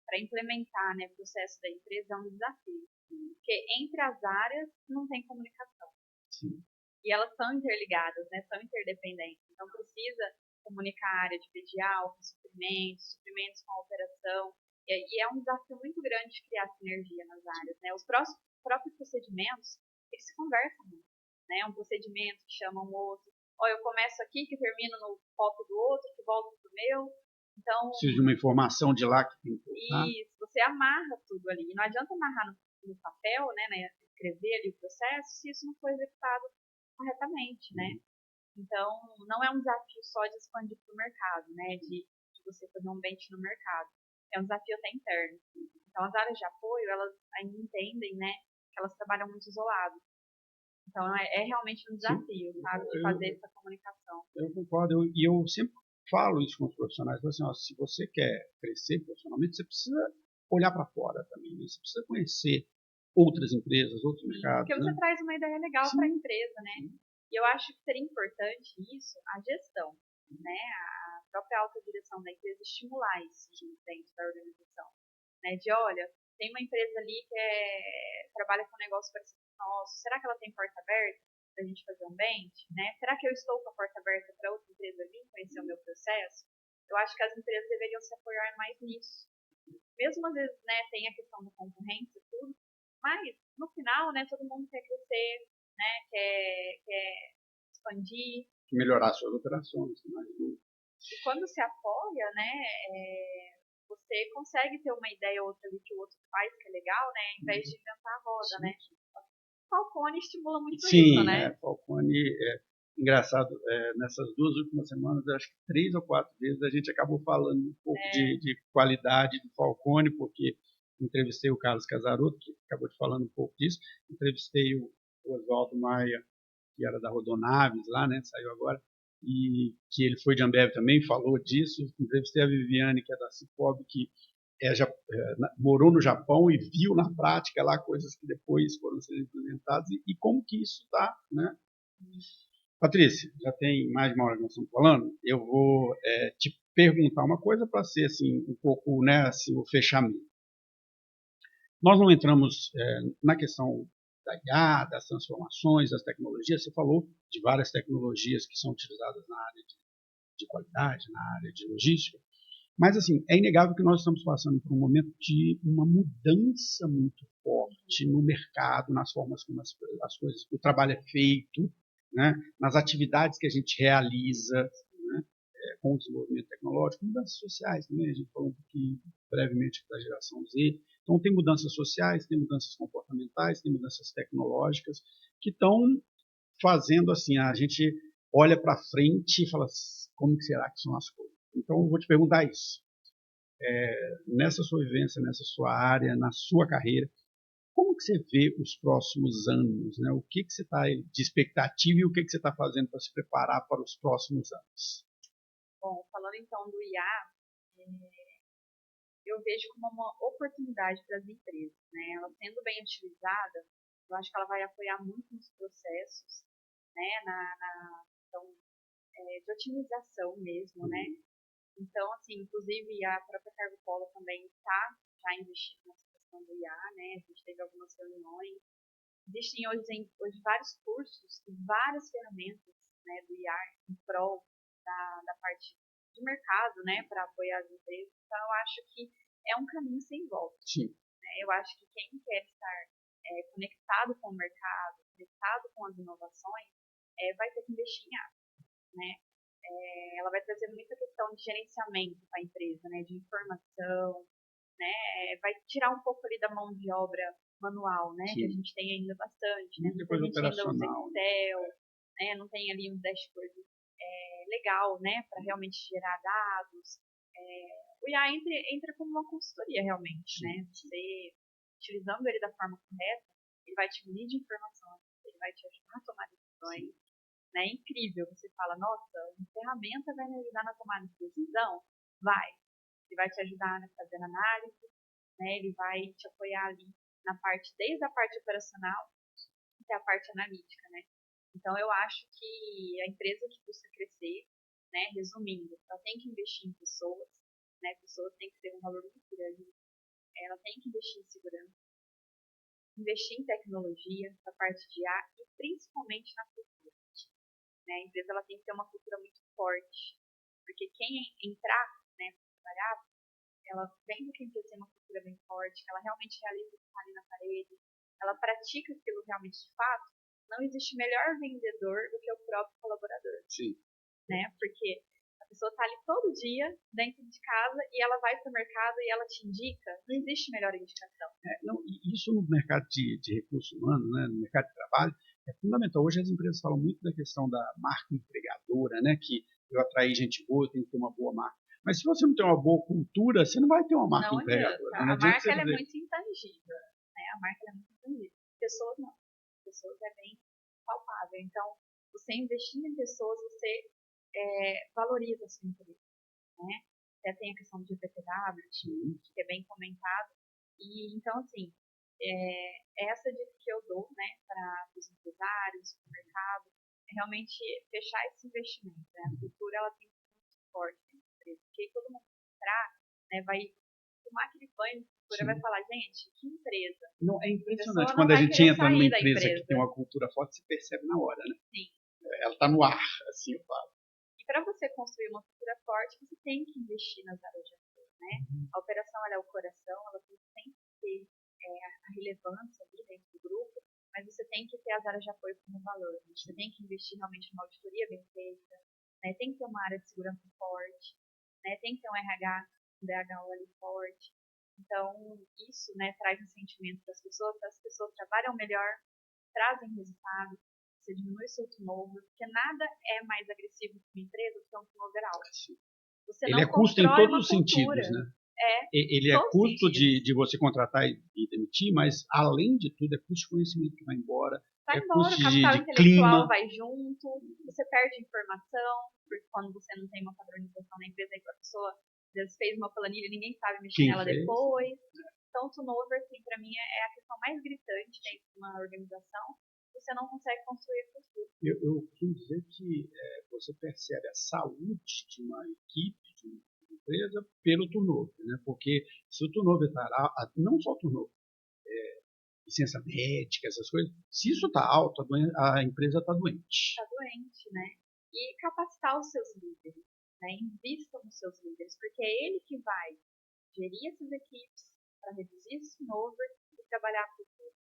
Para implementar, né, o processo da empresa é um desafio. Porque entre as áreas não tem comunicação. Sim. E elas são interligadas, né, são interdependentes. Então precisa comunicar a área de predial, com suprimentos com a operação. E é um desafio muito grande de criar sinergia nas áreas. Né? Os próprios procedimentos, eles se conversam muito. Né? Um procedimento que chama um outro. Eu começo aqui, que termino no foco do outro, que volto pro meu. Então, precisa de uma informação de lá que tem que voltar. Isso, você amarra tudo ali. Não adianta amarrar no papel, né, escrever ali o processo, se isso não for executado corretamente, né? Então, não é um desafio só de expandir para o mercado, né, de você fazer um bench no mercado. É um desafio até interno. Então, as áreas de apoio, elas ainda entendem, né, que elas trabalham muito isoladas. Então, é realmente um desafio, sabe, de fazer essa comunicação. Eu concordo, e eu sempre falo isso com os profissionais, assim, se você quer crescer profissionalmente, você precisa olhar para fora também, né? Você precisa conhecer outras empresas, outros mercados. Porque você traz uma ideia legal para a empresa, né? E eu acho que seria importante isso, a gestão, né? A própria autodireção da empresa estimular isso dentro da organização, né? De, olha, tem uma empresa ali que trabalha com um negócio parecido com o nosso, será que ela tem porta aberta para a gente fazer um bench, né? Será que eu estou com a porta aberta para outra empresa vir conhecer o meu processo? Eu acho que as empresas deveriam se apoiar mais nisso. Mesmo às vezes, né, tem a questão da concorrência e tudo, mas no final, né, todo mundo quer crescer, né, quer expandir. Melhorar suas operações. E quando se apoia, né, você consegue ter uma ideia ou outra ali que o outro faz, que é legal, né, ao invés de inventar a roda, né. Falcone estimula muito isso, né? Falcone engraçado, nessas 2 últimas semanas, eu acho que 3 ou 4 vezes a gente acabou falando um pouco de qualidade do Falcone, porque entrevistei o Carlos Casarotto, que acabou de falando um pouco disso, entrevistei o Oswaldo Maia, que era da Rodonaves lá, né, saiu agora, e que ele foi de Ambev também, falou disso. Entrevistei a Viviane, que é da Cicobi, que morou no Japão e viu na prática lá coisas que depois foram sendo implementadas e como que isso está, né? Patrícia, já tem mais de uma hora que nós estamos falando, eu vou te perguntar uma coisa para ser assim, um pouco, né, assim, o fechamento. Nós não entramos na questão da IA, das transformações, das tecnologias. Você falou de várias tecnologias que são utilizadas na área de qualidade, na área de logística, mas assim, é inegável que nós estamos passando por um momento de uma mudança muito forte no mercado, nas formas como as coisas, o trabalho é feito, né, nas atividades que a gente realiza, né, com o desenvolvimento tecnológico, mudanças sociais também, a gente falou um pouquinho brevemente da geração Z. Então, tem mudanças sociais, tem mudanças comportamentais, tem mudanças tecnológicas que estão fazendo assim, a gente olha para frente e fala, como que será que são as coisas? Então, eu vou te perguntar isso. Nessa sua vivência, nessa sua área, na sua carreira, como que você vê os próximos anos? Né? O que você está de expectativa e o que você está fazendo para se preparar para os próximos anos? Bom, falando então do IA, eu vejo como uma oportunidade para as empresas, né? Ela sendo bem utilizada, eu acho que ela vai apoiar muito nos processos, né? Na questão de otimização mesmo, né? Então, assim, inclusive a própria Cargo Polo também está já investindo nessa questão do IA, né? A gente teve algumas reuniões. Existem hoje vários cursos e várias ferramentas, né, do IA em prol da parte de mercado, né, para apoiar as empresas. Então, eu acho que é um caminho sem volta. Sim. Né? Eu acho que quem quer estar conectado com o mercado, conectado com as inovações, vai ter que investir em IA, né? Ela vai trazer muita questão de gerenciamento para a empresa, né, de informação, né, vai tirar um pouco ali da mão de obra manual, né, que a gente tem ainda bastante, né, muita gente ainda usa Excel, né, não tem ali um dashboard legal, né, para realmente gerar dados. O IA entra como uma consultoria realmente, né, você utilizando ele da forma correta, ele vai te munir de informação, ele vai te ajudar a tomar decisões. Né? É incrível, você fala, nossa, uma ferramenta vai me ajudar na tomada de decisão? Vai. Ele vai te ajudar a fazer análise, né? Ele vai te apoiar ali na parte, desde a parte operacional até a parte analítica, né? Então, eu acho que a empresa que busca crescer, né, resumindo, ela tem que investir em pessoas, né? Pessoas têm que ter um valor muito grande, ela tem que investir em segurança, investir em tecnologia, na parte de IA e principalmente na cultura. Né? A empresa ela tem que ter uma cultura muito forte, porque quem entrar, né, para trabalhar, ela vendo que a empresa tem uma cultura bem forte, que ela realmente realiza o que está ali na parede, ela pratica aquilo realmente de fato, não existe melhor vendedor do que o próprio colaborador. Sim. Né? Porque a pessoa está ali todo dia dentro de casa e ela vai para o mercado e ela te indica, não existe melhor indicação. Não, isso no mercado de recursos humanos, né, no mercado de trabalho, é fundamental. Hoje as empresas falam muito da questão da marca empregadora, né, que eu atrair gente boa, eu tenho que ter uma boa marca. Mas se você não tem uma boa cultura, você não vai ter uma marca empregadora. Não, a marca ela é muito intangível. Né? A marca ela é muito intangível. Pessoas não. Pessoas é bem palpável. Então, você investindo em pessoas, você valoriza a sua empresa. Né? Até tem a questão do GPTW, que é bem comentado. E, então, assim, essa dica que eu dou, né, para os empresários, para o mercado, é realmente fechar esse investimento. Né? A cultura ela tem que ser muito forte na empresa, porque todo mundo que entrar, né, vai tomar aquele banho de cultura e vai falar, gente, que empresa. Não, é impressionante. Quando a gente entra numa empresa que tem uma cultura forte, se percebe na hora, né? Sim. Ela está no ar, assim eu falo. E para você construir uma cultura forte, você tem que investir nas áreas de apoio, né? A operação ela é o coração, ela tem que ter a relevância ali dentro do grupo, mas você tem que ter as áreas de apoio como valor. Você tem que investir realmente numa auditoria bem feita, né? Tem que ter uma área de segurança forte, né? Tem que ter um RH, um DHO ali forte. Então, isso, né, traz um sentimento das pessoas trabalham melhor, trazem resultado. você diminui o seu turnover, porque nada é mais agressivo para uma empresa do que um turnover alto. Você Ele não é custo em constrói todos uma os cultura. sentidos, né? É, Ele é todos os custo sentidos. de você contratar e demitir, mas além de tudo é custo de conhecimento que vai embora, Vai é embora, custo o capital de intelectual clima. vai junto, você perde informação, porque quando você não tem uma padronização na empresa, aí a pessoa às vezes fez uma planilha e ninguém sabe mexer Quem nela fez? depois. Então, o turnover, assim, para mim, é a questão mais gritante dentro de uma organização. Você não consegue construir a cultura. Eu costumo dizer que você percebe a saúde de uma equipe, de uma empresa, pelo turnover, né? Porque se o turnover está, não só o turnover, licença médica, essas coisas, se isso está alto, a empresa está doente. Está doente, né? E capacitar os seus líderes, né? Invistam nos seus líderes, porque é ele que vai gerir essas equipes para reduzir esse turnover e trabalhar a cultura.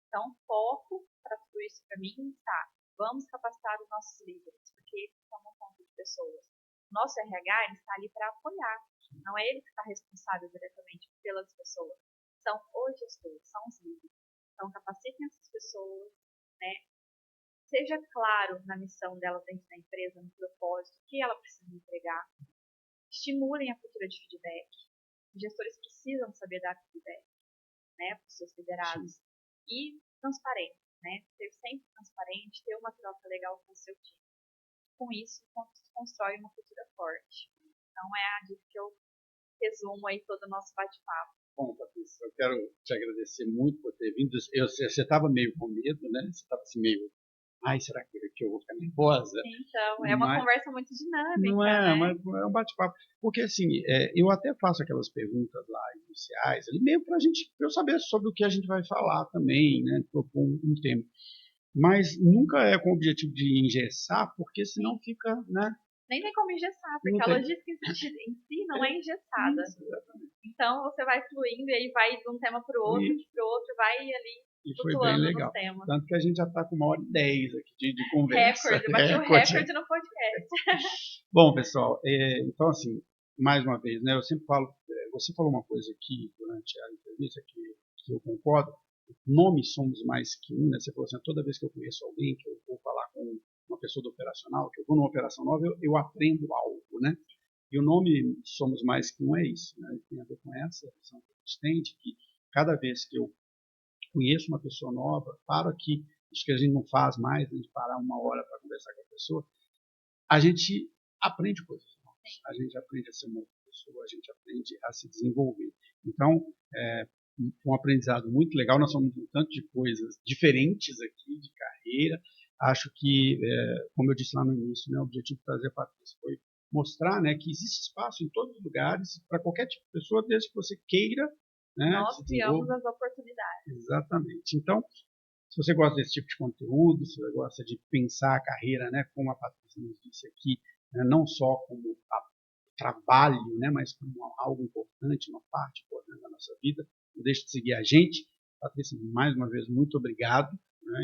Então, foco para tudo isso para mim está: vamos capacitar os nossos líderes, porque eles tomam conta de pessoas. O nosso RH ele está ali para apoiar, não é ele que está responsável diretamente pelas pessoas. São os gestores, são os líderes. Então, capacitem essas pessoas, né? Seja claro na missão dela dentro da empresa, no propósito, o que ela precisa entregar. Estimulem a cultura de feedback. Os gestores precisam saber dar feedback, né, para os seus liderados. Sim. E transparente, né? Ser sempre transparente, ter uma troca legal com o seu time. Com isso, constrói uma cultura forte. Então, é a dica que eu resumo aí todo o nosso bate-papo. Bom, Patrícia, eu quero te agradecer muito por ter vindo. Você estava meio com medo, né? Você estava assim meio, ai, será que eu vou ficar nervosa? Então, é uma conversa muito dinâmica, não é, né? mas é um bate-papo. Porque assim, eu até faço aquelas perguntas lá iniciais, ali meio para eu saber sobre o que a gente vai falar também, né? Propor um tema. Mas nunca é com o objetivo de engessar, porque senão fica, né? Nem tem como engessar, porque Não a tem. logística em si não é engessada. Isso, exatamente. Então você vai fluindo e aí vai de um tema para o outro, vai ali E foi bem flutuando nos legal. temas. Tanto que a gente já está com 1h10 aqui de conversa. Recorde, bati o recorde no podcast. Bom, pessoal, então assim, mais uma vez, né, eu sempre falo, você falou uma coisa aqui durante a entrevista que eu concordo, nomes somos mais que um, né? Você falou assim, toda vez que eu conheço alguém, que eu vou falar com uma pessoa do operacional, que eu vou numa operação nova, eu aprendo algo, né? E o nome somos mais que um é isso, né? Tem a ver com essa visão que a gente tem de que cada vez que eu conheço uma pessoa nova, paro aqui, acho que a gente não faz mais, a gente parar 1 hora para conversar com a pessoa, a gente aprende coisas novas, a gente aprende a ser uma outra pessoa, a gente aprende a se desenvolver. Então, foi um aprendizado muito legal, nós somos um tanto de coisas diferentes aqui, de carreira, acho que, como eu disse lá no início, né, o objetivo de trazer a Patrícia foi mostrar, né, que existe espaço em todos os lugares, para qualquer tipo de pessoa, desde que você queira, né, Nós criamos as oportunidades. Exatamente. Então, se você gosta desse tipo de conteúdo, se você gosta de pensar a carreira, né, como a Patrícia nos disse aqui, né, não só como trabalho, né, mas como algo importante, uma parte importante da nossa vida, não deixe de seguir a gente. Patrícia, mais uma vez, muito obrigado. Né,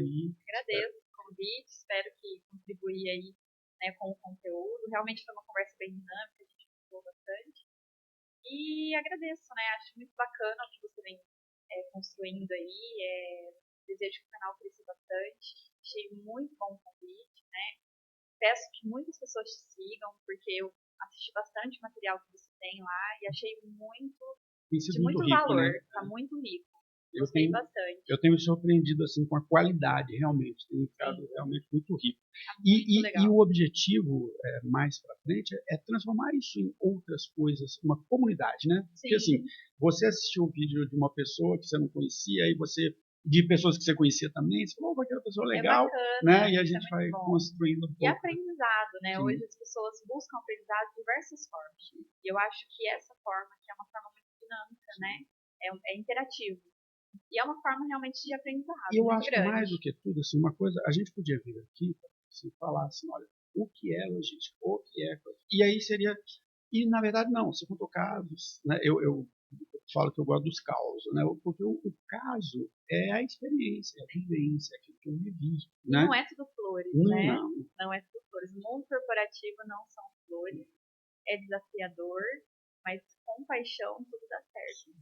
agradeço o convite, espero que contribuí aí, né, com o conteúdo. Realmente foi uma conversa bem dinâmica, a gente gostou bastante. E agradeço, né, acho muito bacana o que você vem construindo aí, desejo que o canal cresça bastante. Achei muito bom o convite, né? Peço que muitas pessoas te sigam, porque eu assisti bastante material que você tem lá e achei de muito rico, valor, né? tá muito rico. Gostei bastante. Eu tenho me surpreendido assim com a qualidade, realmente, tem ficado realmente muito rico. Tá muito legal. E o objetivo mais para frente é transformar isso em outras coisas, uma comunidade, né? Sim. Porque assim, você assistiu um vídeo de uma pessoa que você não conhecia, aí você de pessoas que você conhecia também, você falou, aquela pessoa legal, bacana, né? E a gente vai construindo um pouco. E aprendizado, né? Sim. Hoje as pessoas buscam aprendizado de diversas formas. E eu acho que essa forma, que é uma forma muito dinâmica, né? É interativo. E é uma forma realmente de aprendizado. E eu acho grande. que mais do que tudo, assim, uma coisa, a gente podia vir aqui assim, falar assim, olha, o que é logística, o que é. E aí seria. E na verdade, não, você contou casos, né? Eu falo que eu gosto dos causos, né? Porque o caso é a experiência, a vivência, aquilo que eu vivi. Né? Não é tudo flores, né? Não é tudo flores. O mundo corporativo não são flores. É desafiador, mas com paixão tudo dá certo.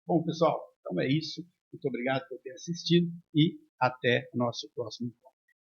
Bom, pessoal, então é isso. Muito obrigado por ter assistido e até o nosso próximo